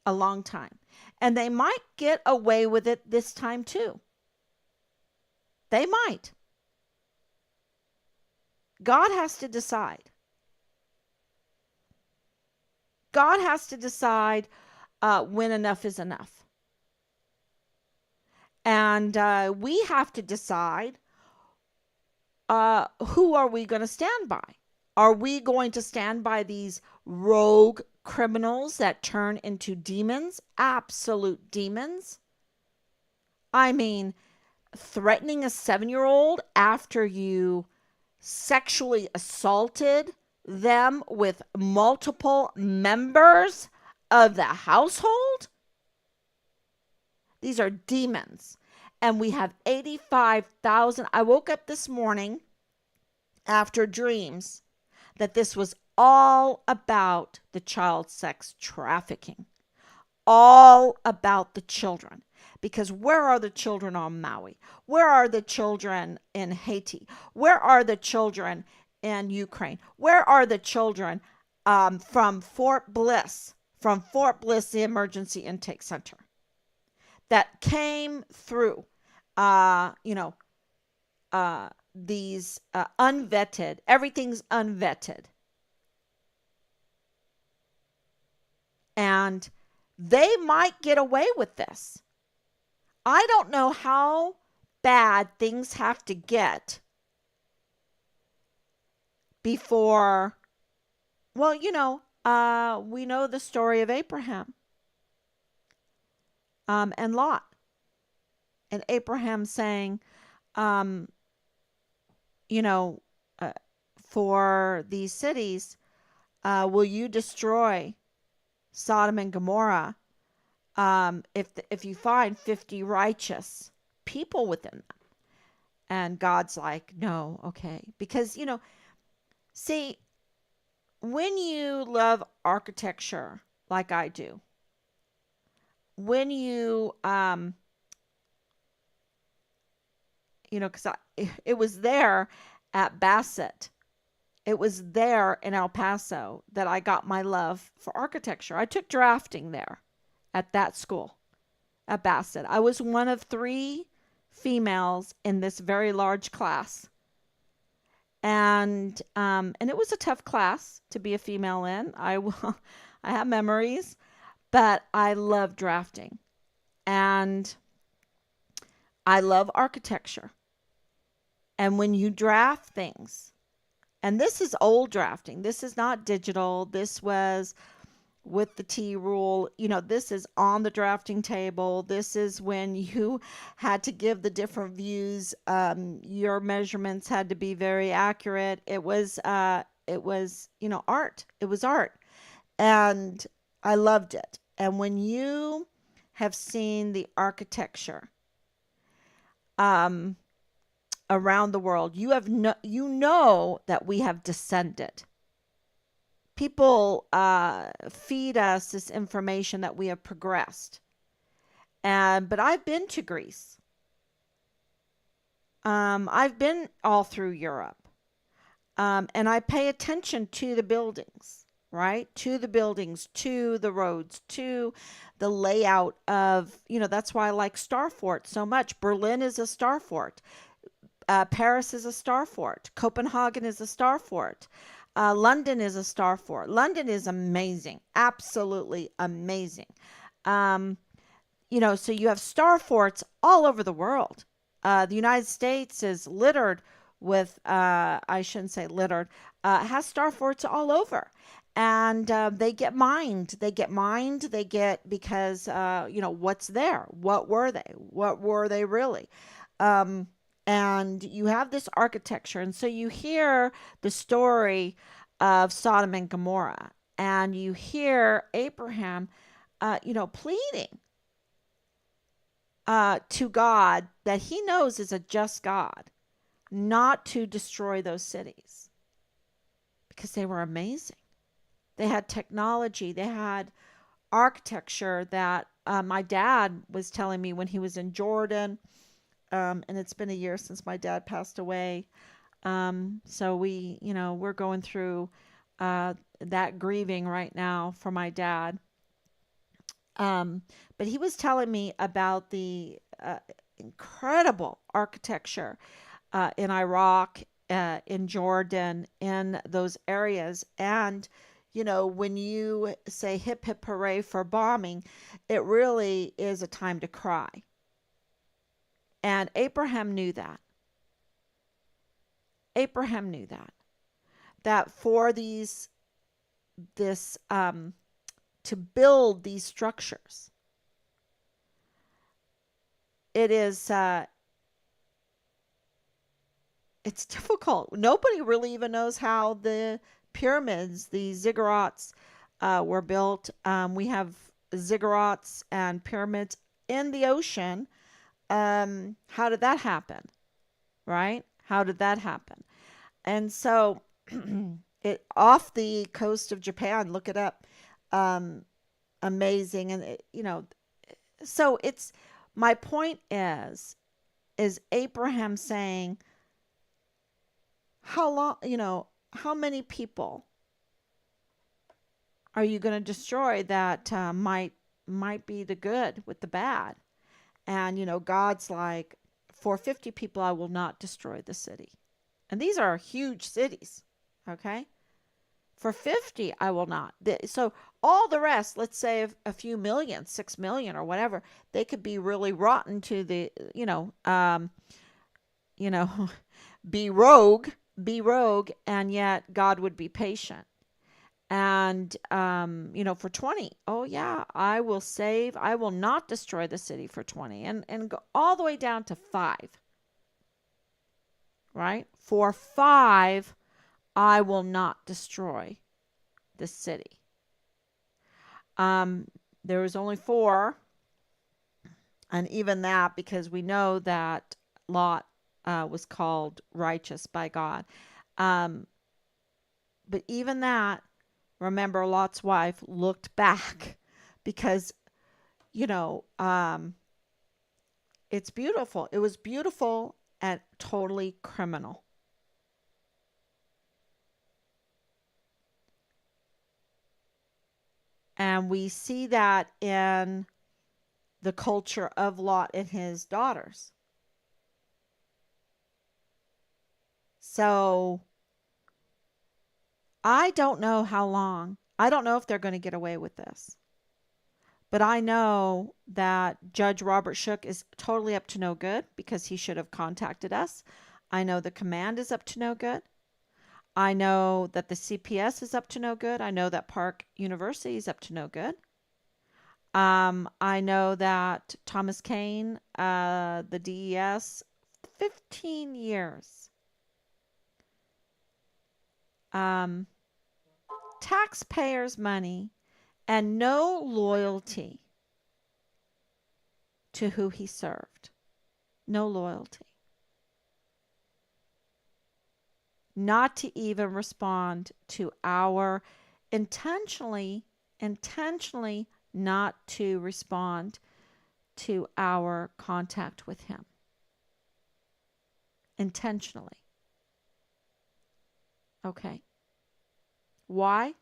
A long time. And they might get away with it this time too. They might. God has to decide. God has to decide when enough is enough. And we have to decide, who are we going to stand by? Are we going to stand by these rogue criminals that turn into demons, absolute demons? I mean, threatening a 7-year-old after you sexually assaulted them with multiple members of the household? These are demons. And we have 85,000. I woke up this morning after dreams that this was all about the child sex trafficking. All about the children. Because where are the children on Maui? Where are the children in Haiti? Where are the children in Ukraine? Where are the children from Fort Bliss, the emergency intake center, that came through, these unvetted, everything's unvetted. And they might get away with this. I don't know how bad things have to get before, well, we know the story of Abraham and Lot. And Abraham saying, for these cities, will you destroy Sodom and Gomorrah if you find 50 righteous people within them? And God's like, no, okay. Because, see, when you love architecture like I do, when you, because it was there at Bassett. It was there in El Paso that I got my love for architecture. I took drafting there at that school at Bassett. I was one of 3 females in this very large class. And it was a tough class to be a female in. I have memories, but I love drafting. And I love architecture. And when you draft things, and this is old drafting, this is not digital, this was with the T rule, this is on the drafting table. This is when you had to give the different views. Your measurements had to be very accurate. It was art. It was art. And I loved it. And when you have seen the architecture, around the world, you know that we have descended. People feed us this information that we have progressed. And but I've been to Greece. I've been all through Europe. And I pay attention to the buildings, right? To the buildings, to the roads, to the layout of, that's why I like Star Fort so much. Berlin is a Star Fort. Paris is a star fort. Copenhagen is a star fort. London is a star fort. London is amazing, absolutely amazing. Um, so you have star forts all over the world. The United States is littered with, I shouldn't say littered, has star forts all over. And they get mined. They get mined. They get because, what's there? What were they? What were they really? Um, and you have this architecture. And so you hear the story of Sodom and Gomorrah, and you hear Abraham, pleading to God that he knows is a just God, not to destroy those cities because they were amazing. They had technology, they had architecture that my dad was telling me when he was in Jordan. And it's been a year since my dad passed away. So we're going through that grieving right now for my dad. Um, but he was telling me about the incredible architecture in Iraq, in Jordan, in those areas. And, when you say hip hip hooray for bombing, it really is a time to cry. And Abraham knew that. Abraham knew that for this to build these structures, it is it's difficult. Nobody really even knows how the pyramids, the ziggurats, were built. We have ziggurats and pyramids in the ocean. How did that happen? Right? How did that happen? And so, it off the coast of Japan, look it up. Um, Amazing, and so it's my point is Abraham saying, how long, how many people are you going to destroy that might be the good with the bad? And God's like, for 50 people I will not destroy the city. And these are huge cities, okay? For 50 I will not. So all the rest, let's say a few million, 6 million or whatever, they could be really rotten to the, you know, be rogue, and yet God would be patient. And for 20, oh yeah, I will save, I will not destroy the city for 20, and go all the way down to 5, right? For 5, I will not destroy the city. Um, there was only 4, and even that because we know that Lot was called righteous by God. Um, but even that, remember, Lot's wife looked back because, you know, um, it's beautiful. It was beautiful and totally criminal. And we see that in the culture of Lot and his daughters. So I don't know how long. I don't know if they're going to get away with this. But I know that Judge Robert Shook is totally up to no good because he should have contacted us. I know the command is up to no good. I know that the CPS is up to no good. I know that Park University is up to no good. I know that Thomas Kane, the DES, 15 years. Um, Taxpayers' money and no loyalty to who he served. No loyalty. Not to even respond to our intentionally, intentionally not to respond to our contact with him. Intentionally. Okay. Why?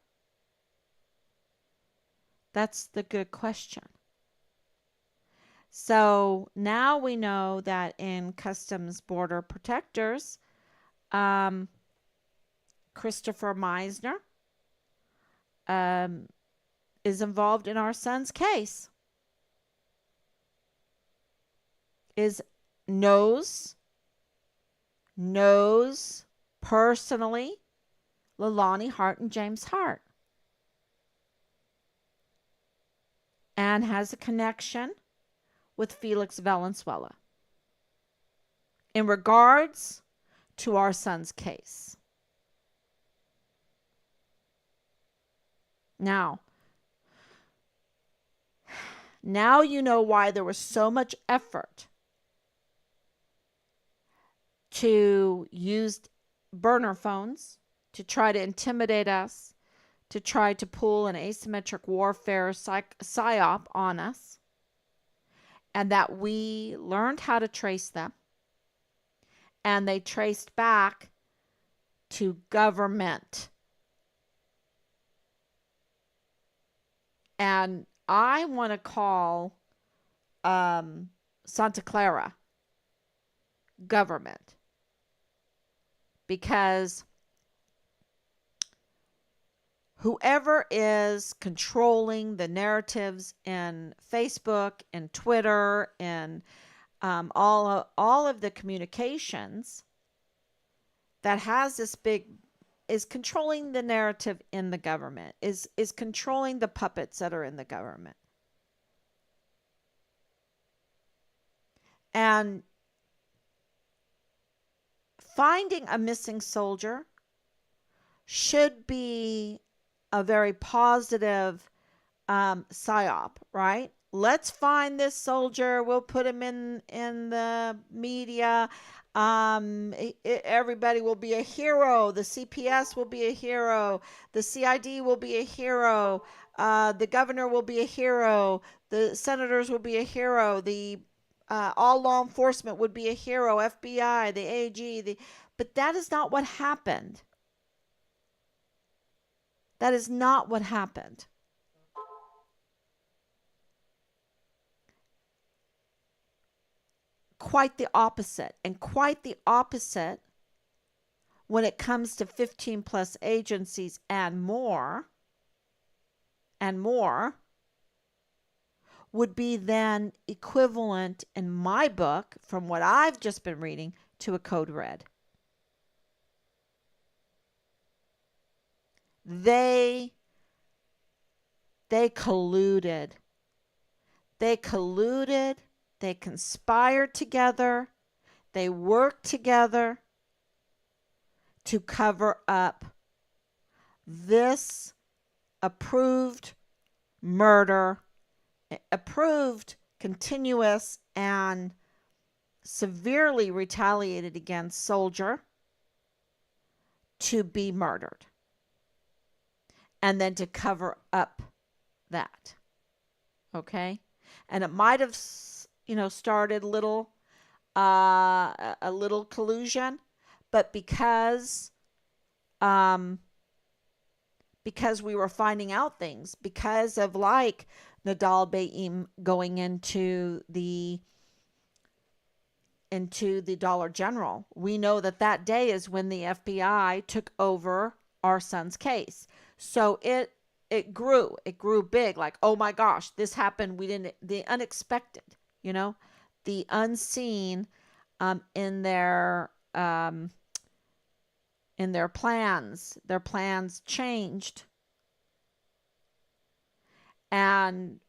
That's the good question. So now we know that in Customs Border Protectors, um, Christopher Meisner um, is involved in our son's case. Is knows knows personally Leilani Hart and James Hart, and has a connection with Felix Valenzuela in regards to our son's case. Now you know why there was so much effort to use burner phones to try to intimidate us, to try to pull an asymmetric warfare psyop on us, and that we learned how to trace them, and they traced back to government. And I want to call Santa Clara government, because whoever is controlling the narratives in Facebook and Twitter and all of the communications that has this big, is controlling the narrative in the government, is controlling the puppets that are in the government. And finding a missing soldier should be a very positive psyop, right? Let's find this soldier. We'll put him in the media. Everybody will be a hero. The CPS will be a hero. The CID will be a hero. The governor will be a hero. The senators will be a hero. The all law enforcement would be a hero. FBI, the AG, but that is not what happened. That is not what happened. Quite the opposite, and quite the opposite when it comes to 15 plus agencies and more, would be then equivalent in my book, from what I've just been reading, to a code red. They colluded. They conspired together. They worked together to cover up this approved murder, approved, continuous, and severely retaliated against soldier to be murdered. And then to cover up that. Okay? And it might have, started a little collusion, but because we were finding out things, because of like Nadal Baim going into the Dollar General, we know that day is when the FBI took over our son's case. So it grew big, like, oh my gosh, this happened. We didn't, the unexpected, the unseen, in their plans. Their plans changed. And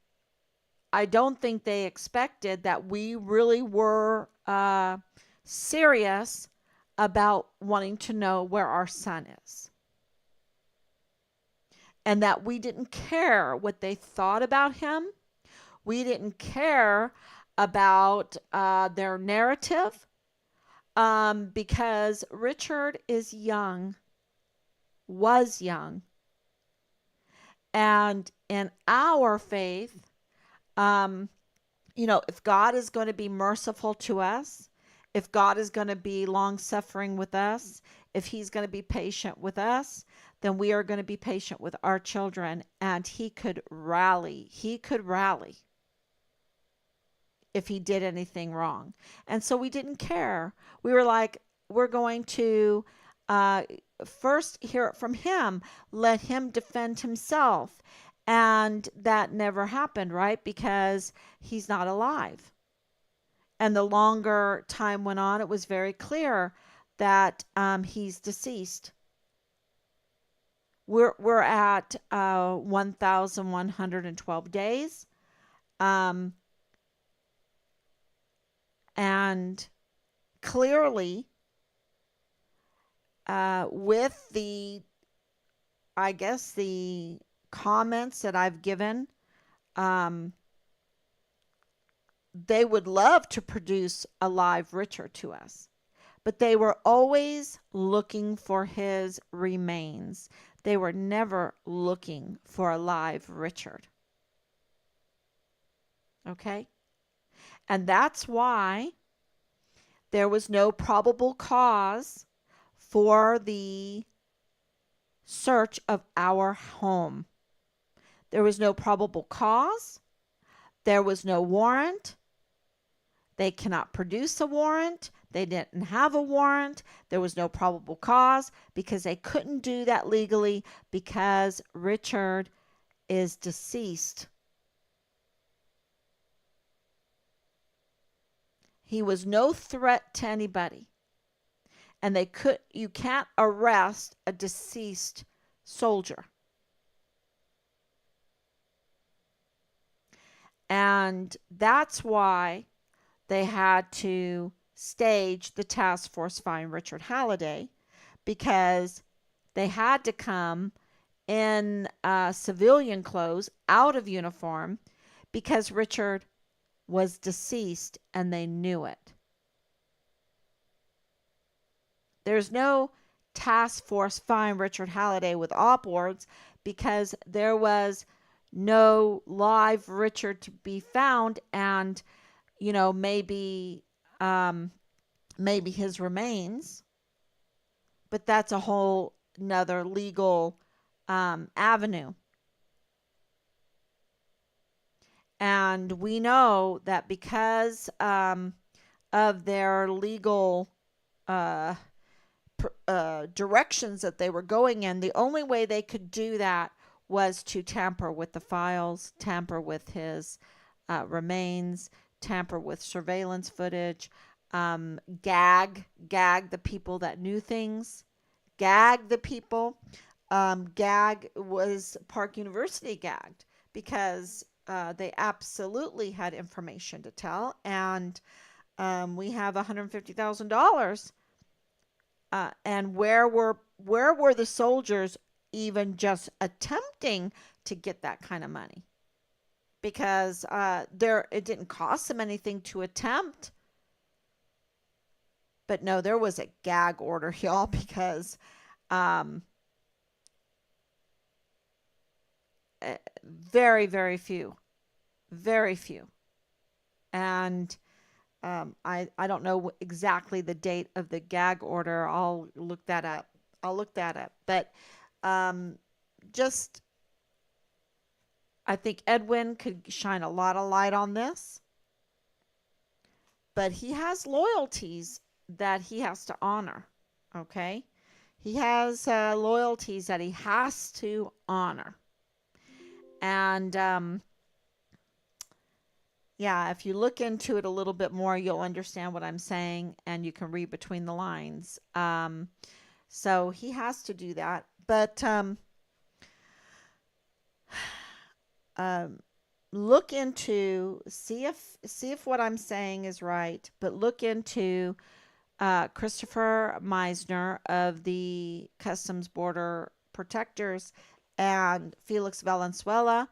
I don't think they expected that we really were serious about wanting to know where our son is. And that we didn't care what they thought about him. We didn't care about their narrative, because Richard is young, was young, And in our faith, um, if God is going to be merciful to us, if God is going to be long suffering with us, if He's going to be patient with us, then we are going to be patient with our children. And He could rally. He could rally if He did anything wrong. And so we didn't care. We were like, we're going to uh, first hear it from Him, let Him defend Himself. And that never happened, right? Because He's not alive. And the longer time went on, it was very clear that he's deceased. We're at 1,112 days, um, and clearly, with the, I guess, the comments that I've given, um, they would love to produce a live Richard to us. But they were always looking for his remains. They were never looking for a live Richard. Okay? And that's why there was no probable cause for the search of our home. There was no probable cause. There was no warrant. They cannot produce a warrant. They didn't have a warrant. There was no probable cause because they couldn't do that legally because Richard is deceased. He was no threat to anybody. And you can't arrest a deceased soldier. And that's why they had to stage the task force find Richard Halliday, because they had to come in civilian clothes, out of uniform, because Richard was deceased and they knew it. There's no task force find Richard Halliday with op wards because there was no live Richard to be found, and maybe maybe his remains, but that's a whole another legal avenue. And we know that because of their legal uh, directions that they were going in, the only way they could do that was to tamper with the files, tamper with his remains, tamper with surveillance footage, gag the people that knew things, gag the people. Gag was Park University gagged because they absolutely had information to tell, and we have $150,000. And where were the soldiers even just attempting to get that kind of money? Because it didn't cost them anything to attempt. But no, there was a gag order, y'all, because um, very, very few. And I don't know exactly the date of the gag order. I'll look that up. But um, just, I think Edwin could shine a lot of light on this. But he has loyalties that he has to honor. Okay? He has loyalties that he has to honor. And yeah, if you look into it a little bit more, you'll understand what I'm saying, and you can read between the lines. So he has to do that. But look into, see if what I'm saying is right. But look into Christopher Meisner of the Customs Border Protectors and Felix Valenzuela.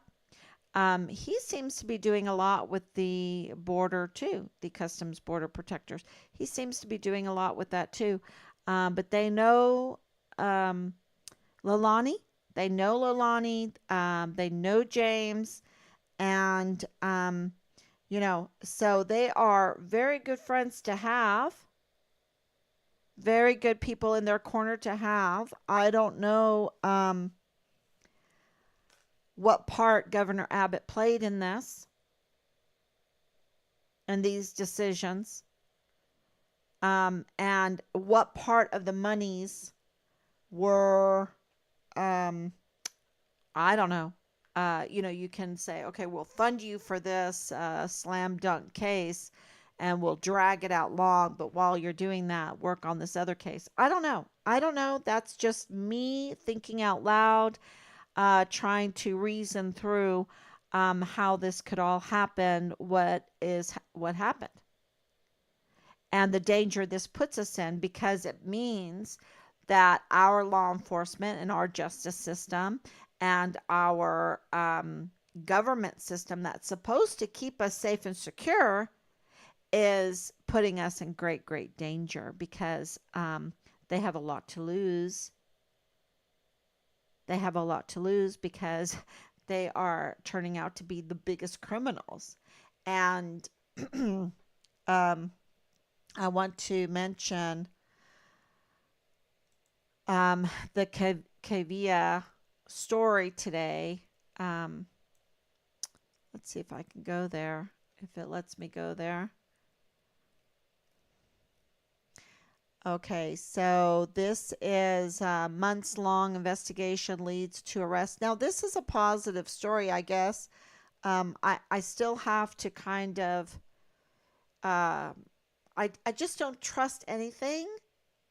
He seems to be doing a lot with the border too, the Customs Border Protectors. He seems to be doing a lot with that too. But they know Lalani. They know Lolani. They know James. And, so they are very good friends to have, very good people in their corner to have. I don't know what part Governor Abbott played in this and these decisions, and what part of the monies were, um, I don't know. You can say, okay, we'll fund you for this slam dunk case and we'll drag it out long. But while you're doing that, work on this other case. I don't know. I don't know. That's just me thinking out loud, trying to reason through how this could all happen, what happened, and the danger this puts us in, because it means that our law enforcement and our justice system and our government system that's supposed to keep us safe and secure is putting us in great, great danger, because they have a lot to lose. They have a lot to lose because they are turning out to be the biggest criminals. And um, I want to mention the Kavia story today. Um, let's see if I can go there, if it lets me go there. Okay, so this is a months long investigation leads to arrest. Now, this is a positive story, I guess. I still have to kind of, uh, I just don't trust anything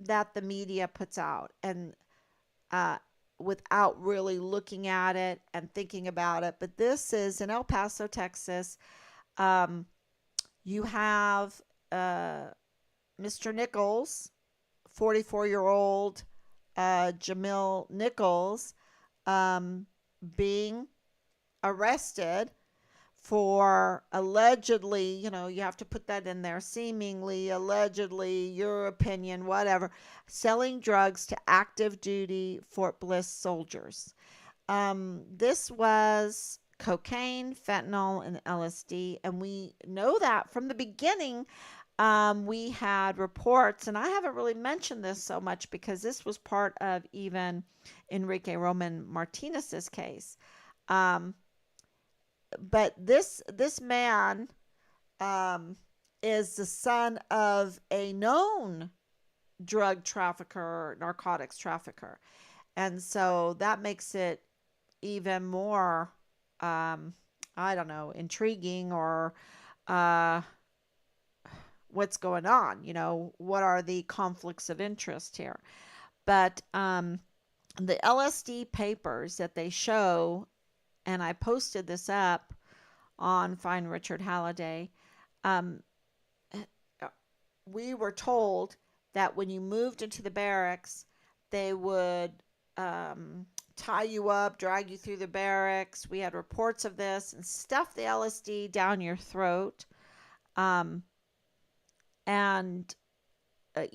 that the media puts out, and uh, without really looking at it and thinking about it. But this is in El Paso, Texas. Um, you have Mr. Nichols, 44-year-old Jamil Nichols, um, being arrested for allegedly, you have to put that in there, seemingly, allegedly, your opinion, whatever, selling drugs to active duty Fort Bliss soldiers. This was cocaine, fentanyl, and LSD, and we know that from the beginning. We had reports, and I haven't really mentioned this so much because this was part of even Enrique Roman Martinez's case. Um, but this man um, is the son of a known drug trafficker, narcotics trafficker, and so that makes it even more, um, I don't know, intriguing, or uh, what's going on. What are the conflicts of interest here? But the LSD papers that they show, and I posted this up on Find Richard Halliday. Um, we were told that when you moved into the barracks, they would tie you up, drag you through the barracks. We had reports of this, and stuff the LSD down your throat. Um, and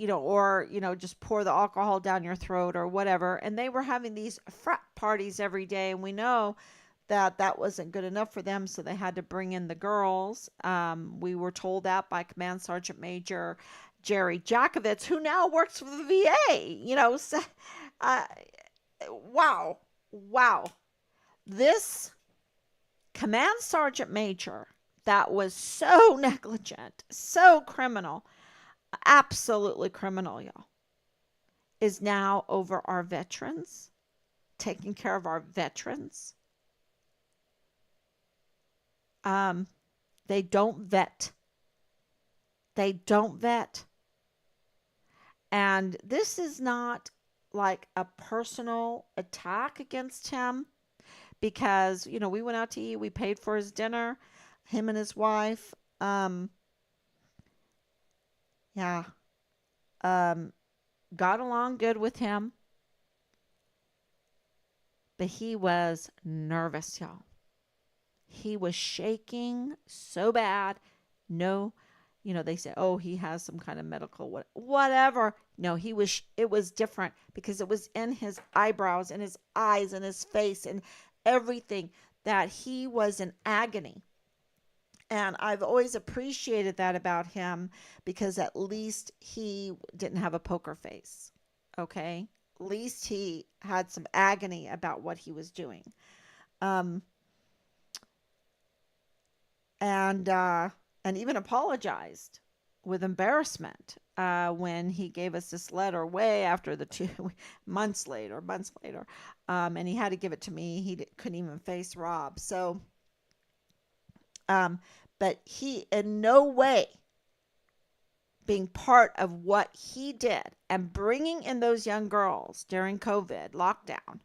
or just pour the alcohol down your throat or whatever. And they were having these frat parties every day, and we know that that wasn't good enough for them, so they had to bring in the girls. We were told that by Command Sergeant Major Jerry Jakovitz, who now works for the VA. So, uh, wow, wow. This Command Sergeant Major that was so negligent, so criminal, absolutely criminal, y'all, is now over our veterans, taking care of our veterans. Um, they don't vet. They don't vet. And this is not like a personal attack against him, because, we went out to eat, we paid for his dinner, him and his wife. Yeah. Um, got along good with him, but he was nervous, y'all. He was shaking so bad. No, They say, oh, he has some kind of medical whatever. No, it was different because it was in his eyebrows and his eyes and his face and everything that he was in agony. And I've always appreciated that about him because at least he didn't have a poker face. Okay? At least he had some agony about what he was doing. Um, and and even apologized with embarrassment when he gave us this letter way after the 2 months later, and he had to give it to me. Couldn't even face Rob. So, um, but he in no way being part of what he did and bringing in those young girls during COVID lockdown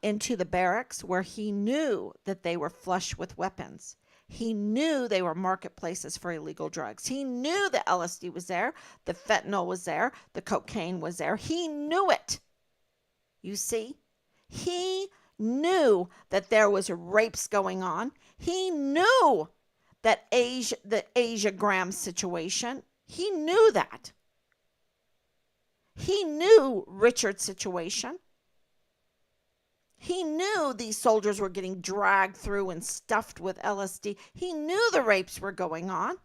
into the barracks where he knew that they were flush with weapons. He knew they were marketplaces for illegal drugs. He knew the LSD was there, the fentanyl was there, the cocaine was there. He knew it. You see? He knew that there was rapes going on. He knew the Asia Graham situation. He knew that. He knew Richard's situation. He knew these soldiers were getting dragged through and stuffed with LSD. He knew the rapes were going on.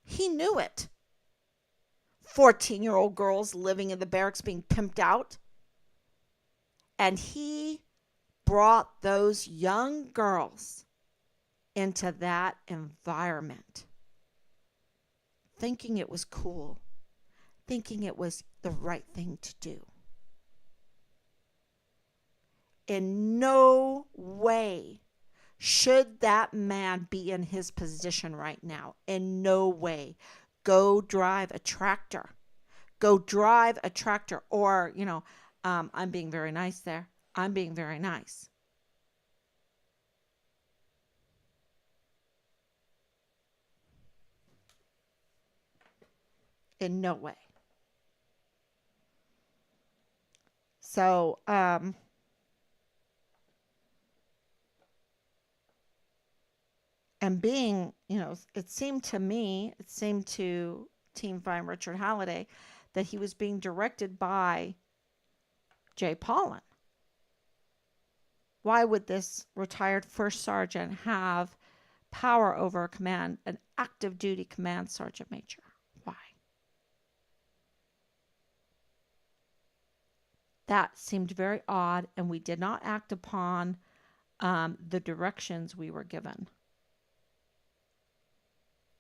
He knew it. 14-year-old girls living in the barracks being pimped out. And he brought those young girls into that environment, thinking it was cool, thinking it was the right thing to do. In no way should that man be in his position right now. In no way. Go drive a tractor. Go drive a tractor. Or, I'm being very nice there. I'm being very nice. In no way. So, and being, it seemed to Team Fine Richard Halliday that he was being directed by Jay Paulin. Why would this retired first sergeant have power over an active duty command sergeant major? Why? That seemed very odd, and we did not act upon the directions we were given.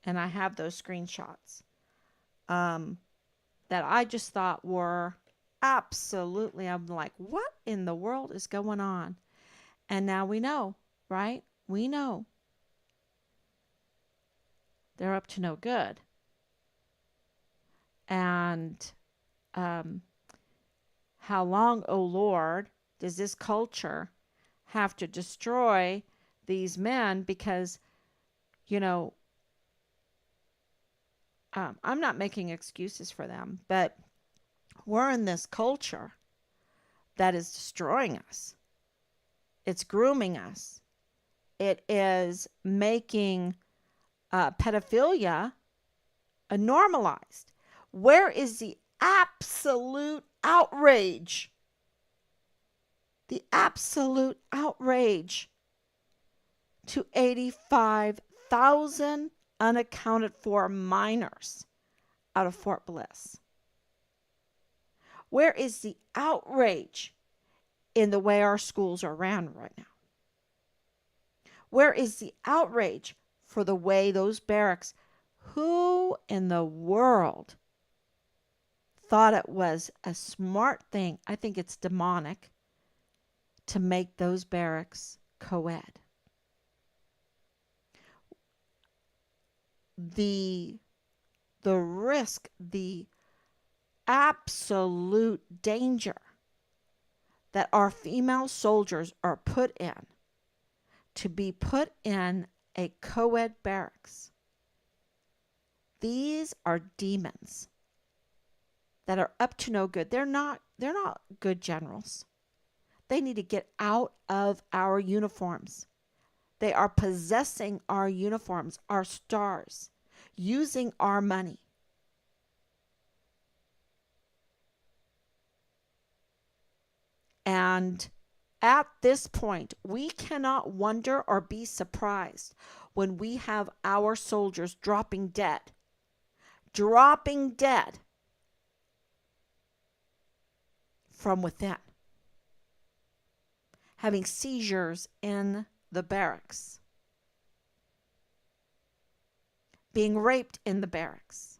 And I have those screenshots that I just thought were absolutely, I'm like, what in the world is going on? And now we know, right? We know they're up to no good. And how long, oh Lord, does this culture have to destroy these men? Because, I'm not making excuses for them, but we're in this culture that is destroying us. It's grooming us. It is making pedophilia normalized. Where is the absolute outrage? The absolute outrage to 85,000 unaccounted for minors out of Fort Bliss. Where is the outrage in the way our schools are ran right now? Where is the outrage for the way those barracks? Who in the world thought it was a smart thing? I think it's demonic to make those barracks co-ed. The risk, the absolute danger that our female soldiers are put in, to be put in a co-ed barracks. These are demons that are up to no good. They're not good generals. They need to get out of our uniforms. They are possessing our uniforms, our stars, using our money. And at this point, we cannot wonder or be surprised when we have our soldiers dropping dead from within, having seizures in the barracks, being raped in the barracks,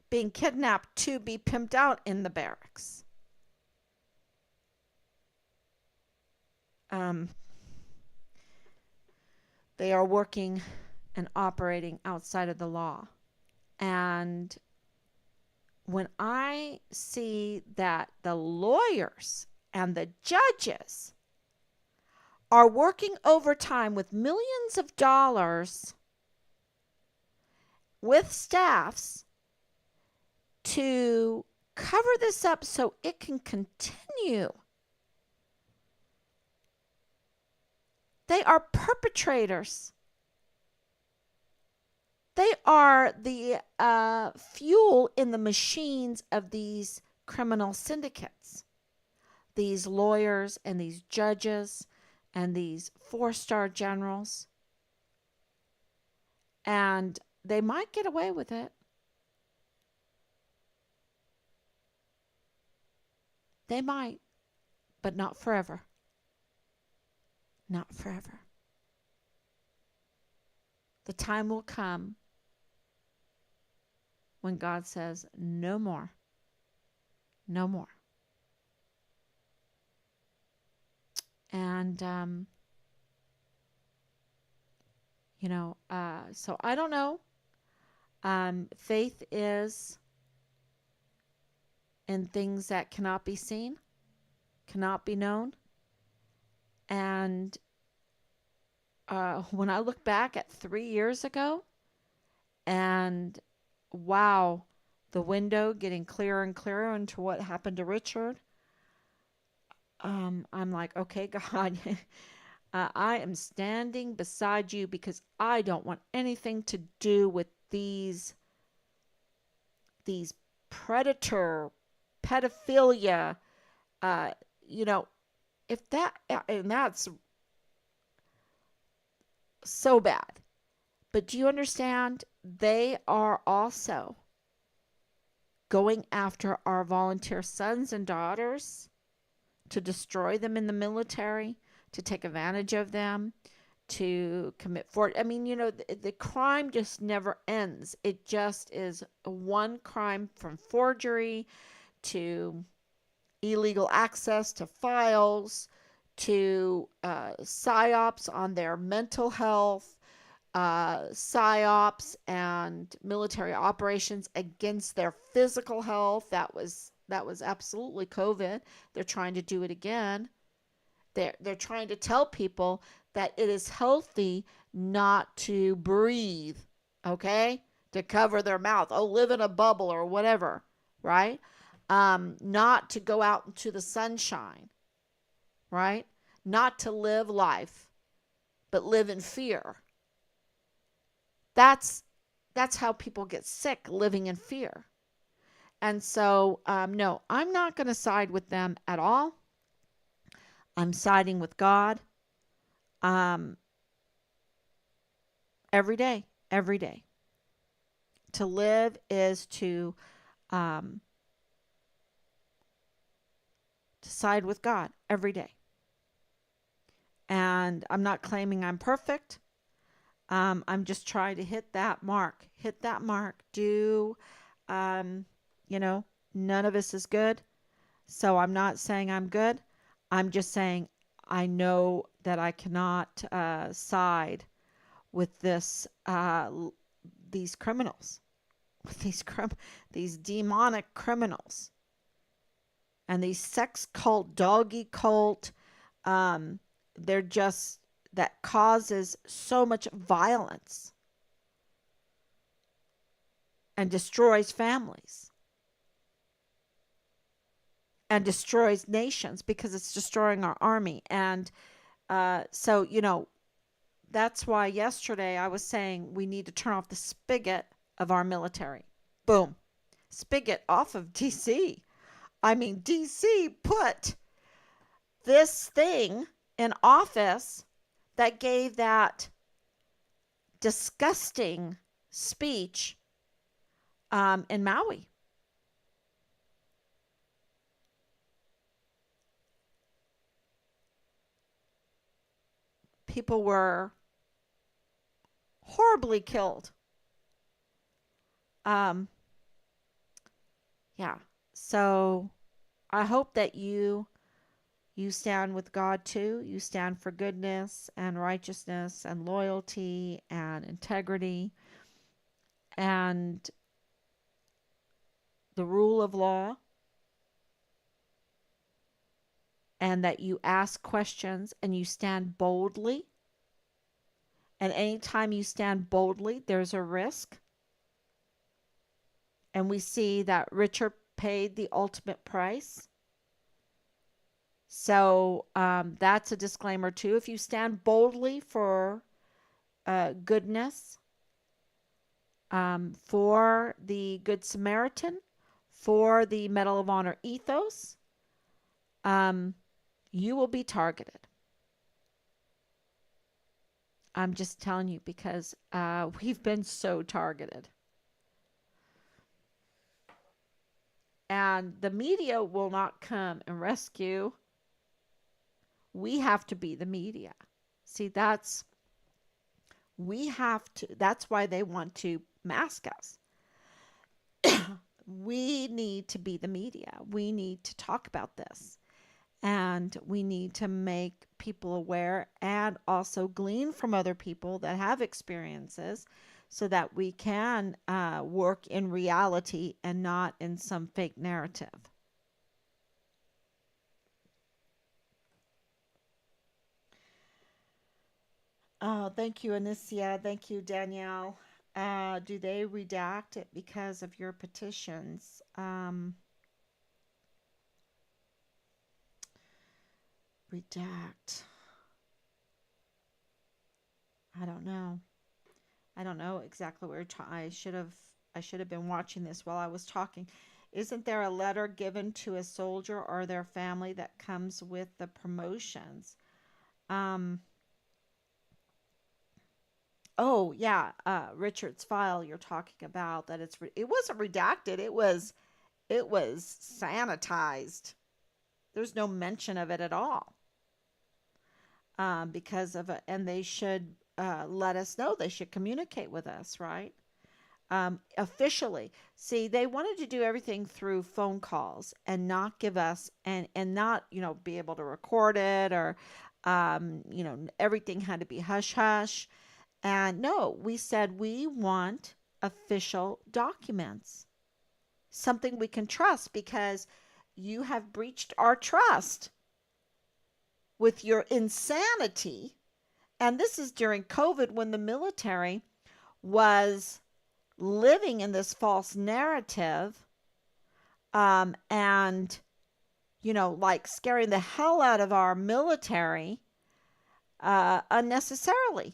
being kidnapped to be pimped out in the barracks. Um, they are working and operating outside of the law. And when I see that the lawyers and the judges are working overtime with millions of dollars with staffs to cover this up so it can continue, they are perpetrators. They are the fuel in the machines of these criminal syndicates. These lawyers and these judges and these 4-star generals. And they might get away with it. They might, but not forever. Not forever. The time will come when God says, no more. No more. And, so I don't know. Faith is in things that cannot be seen, cannot be known. And when I look back at 3 years ago, and wow, the window getting clearer and clearer into what happened to Richard, I'm like, okay, God, I am standing beside you because I don't want anything to do with these predator, pedophilia, uh, you know, if that, and that's so bad. But do you understand? They are also going after our volunteer sons and daughters to destroy them in the military, to take advantage of them, to commit fraud. I mean, the crime just never ends. It just is one crime, from forgery to illegal access to files to psyops on their mental health, psyops and military operations against their physical health. That was absolutely COVID. They're trying to do it again. They're trying to tell people that it is healthy not to breathe, okay? To cover their mouth. Oh, live in a bubble or whatever, right? Not to go out into the sunshine, right? Not to live life, but live in fear. That's how people get sick, living in fear. And so, no, I'm not going to side with them at all. I'm siding with God. Um, every day, every day. To live is um, to side with God every day. And I'm not claiming I'm perfect. I'm just trying to hit that mark. Hit that mark. Um, none of us is good. So I'm not saying I'm good. I'm just saying I know that I cannot side with these criminals, with these demonic criminals, and these sex cult, doggy cult. Um, they're just that causes so much violence and destroys families and destroys nations because it's destroying our army. And so, That's why yesterday I was saying we need to turn off the spigot of our military. Boom. Spigot off of DC. I mean, DC put this thing in office that gave that disgusting speech in Maui. People were horribly killed. Um, yeah. So I hope that you stand with God too. You stand for goodness and righteousness and loyalty and integrity and the rule of law, and that you ask questions and you stand boldly. And anytime you stand boldly, there's a risk. And we see that Richard paid the ultimate price. So that's a disclaimer too. If you stand boldly for goodness, for the Good Samaritan, for the Medal of Honor ethos, um, you will be targeted. I'm just telling you because we've been so targeted. And the media will not come and rescue. We have to be the media. See, that's why they want to mask us. We need to be the media. We need to talk about this. And we need to make people aware and also glean from other people that have experiences so that we can work in reality and not in some fake narrative. Oh, thank you, Anicia. Thank you, Danielle. Do they redact it because of your petitions? Redact. I don't know. I don't know exactly where I should have been watching this while I was talking. Isn't there a letter given to a soldier or their family that comes with the promotions? Um, oh yeah, Richard's file you're talking about that it wasn't redacted. It was sanitized. There's no mention of it at all. Because of it, and they should let us know. They should communicate with us, right? Officially. See, they wanted to do everything through phone calls and not give us and not be able to record it or everything had to be hush hush. And no, we said we want official documents, something we can trust because you have breached our trust with your insanity. And this is during COVID when the military was living in this false narrative, and, like scaring the hell out of our military unnecessarily.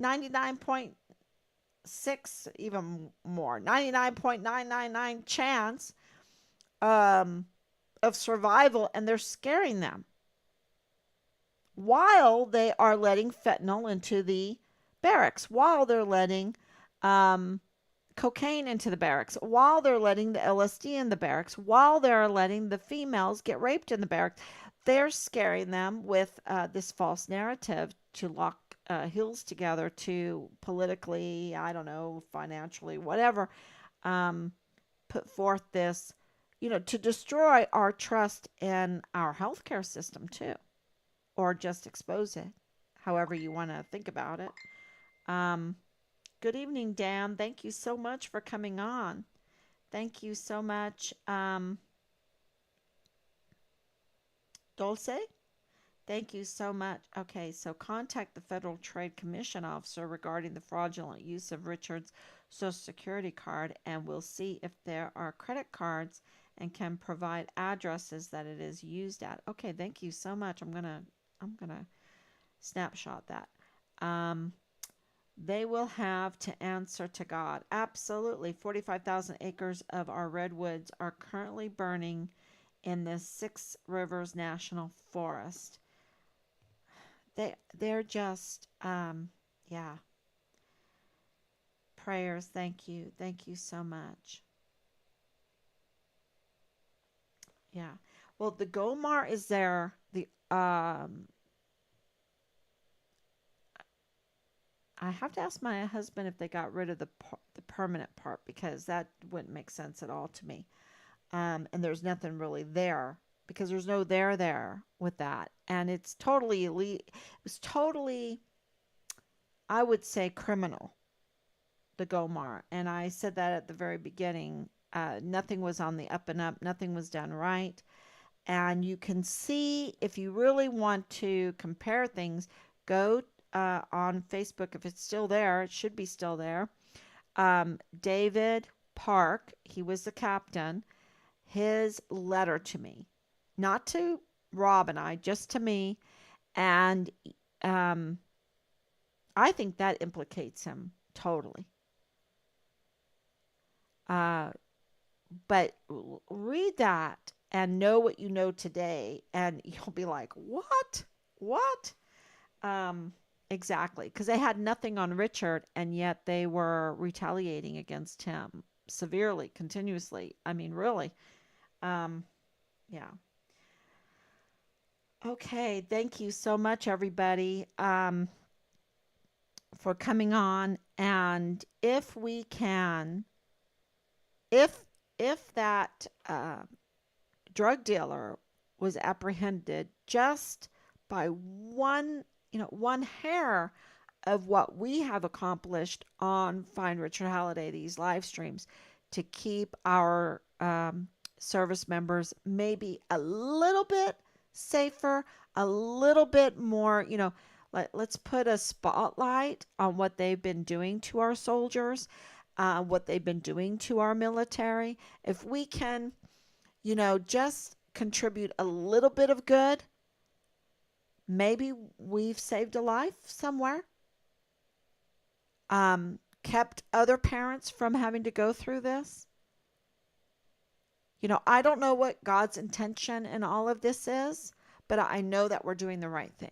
99.6, even more, 99.999 chance um, of survival, and they're scaring them while they are letting fentanyl into the barracks, while they're letting um, cocaine into the barracks, while they're letting the LSD in the barracks, while they're letting the females get raped in the barracks. They're scaring them with this false narrative to lock heels together to politically, I don't know, financially, whatever, um, put forth this, to destroy our trust in our healthcare system too, or just expose it, however you want to think about it. Um, Good evening, Dan. Thank you so much for coming on. Thank you so much, Dulce. Thank you so much. Okay, so contact the Federal Trade Commission officer regarding the fraudulent use of Richard's Social Security card, and we'll see if there are credit cards and can provide addresses that it is used at. Okay, thank you so much. I'm gonna snapshot that. Um, they will have to answer to God. Absolutely. 45,000 acres of our redwoods are currently burning in the Six Rivers National Forest. They're just yeah. Prayers. Thank you. Thank you so much. Yeah. Well, the Gomar is there. The I have to ask my husband if they got rid of the permanent part because that wouldn't make sense at all to me. And there's nothing really there because there's no there with that, and it's totally elite. It was totally, I would say, criminal, the Gomar, and I said that at the very beginning. Nothing was on the up and up. Nothing was done right. And you can see if you really want to compare things, go on Facebook if it's still there. It should be still there. David Park, he was the captain. His letter to me, not to Rob and I, just to me, and um, I think that implicates him totally. Uh, but read that and know what you know today, and you'll be like, "What? What?" Um, exactly, because they had nothing on Richard, and yet they were retaliating against him severely, continuously. I mean, really. Um, yeah. Okay. Thank you so much, everybody, for coming on. And if we can, if that drug dealer was apprehended just by one, one hair of what we have accomplished on Find Richard Halliday, these live streams, to keep our service members maybe a little bit safer, a little bit more, let's put a spotlight on what they've been doing to our soldiers, what they've been doing to our military. If we can, just contribute a little bit of good, maybe we've saved a life somewhere, kept other parents from having to go through this. I don't know what God's intention in all of this is, but I know that we're doing the right thing.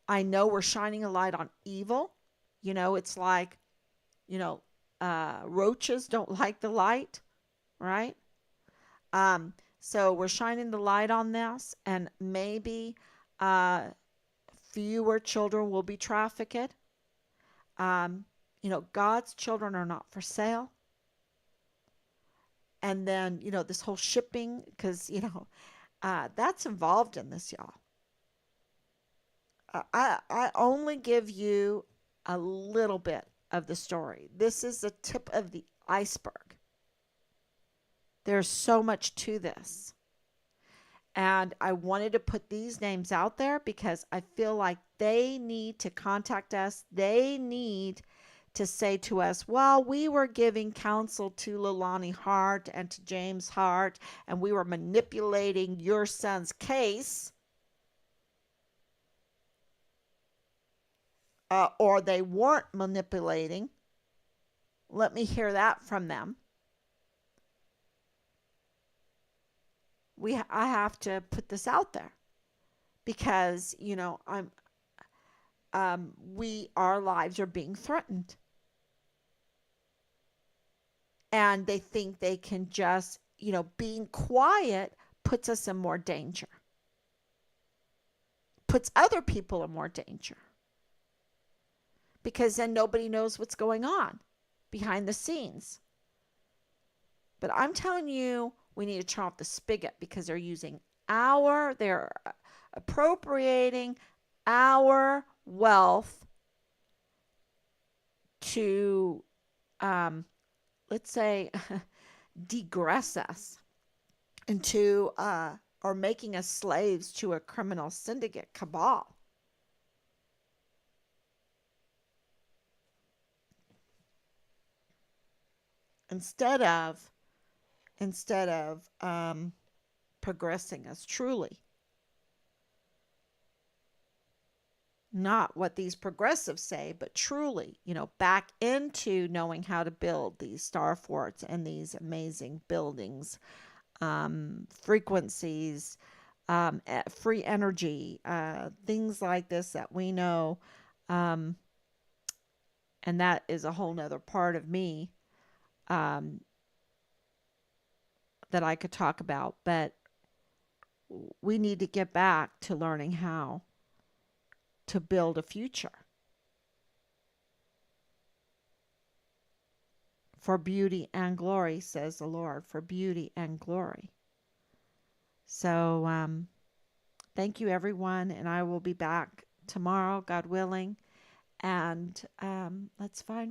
I know we're shining a light on evil. It's like, you know, roaches don't like the light, right? So we're shining the light on this, and maybe uh, fewer children will be trafficked. Um, God's children are not for sale. And then, this whole shipping, because, that's involved in this, y'all. I only give you a little bit of the story. This is the tip of the iceberg. There's so much to this. And I wanted to put these names out there because I feel like they need to contact us. They need to say to us, well, we were giving counsel to Leilani Hart and to James Hart, and we were manipulating your son's case, or they weren't manipulating. Let me hear that from them. I have to put this out there because our lives are being threatened, and they think they can just, being quiet puts us in more danger, puts other people in more danger, because then nobody knows what's going on behind the scenes. But I'm telling you, we need to turn off the spigot because they're appropriating our wealth to, let's say, degress us into, or making us slaves to a criminal syndicate cabal. Instead of progressing us truly. not what these progressives say, but truly, back into knowing how to build these star forts and these amazing buildings, frequencies, free energy, things like this that we know. Um, and that is a whole nother part of me, um, that I could talk about. But we need to get back to learning how to build a future for beauty and glory, says the Lord, for beauty and glory. So, thank you, everyone. And I will be back tomorrow, God willing. And let's find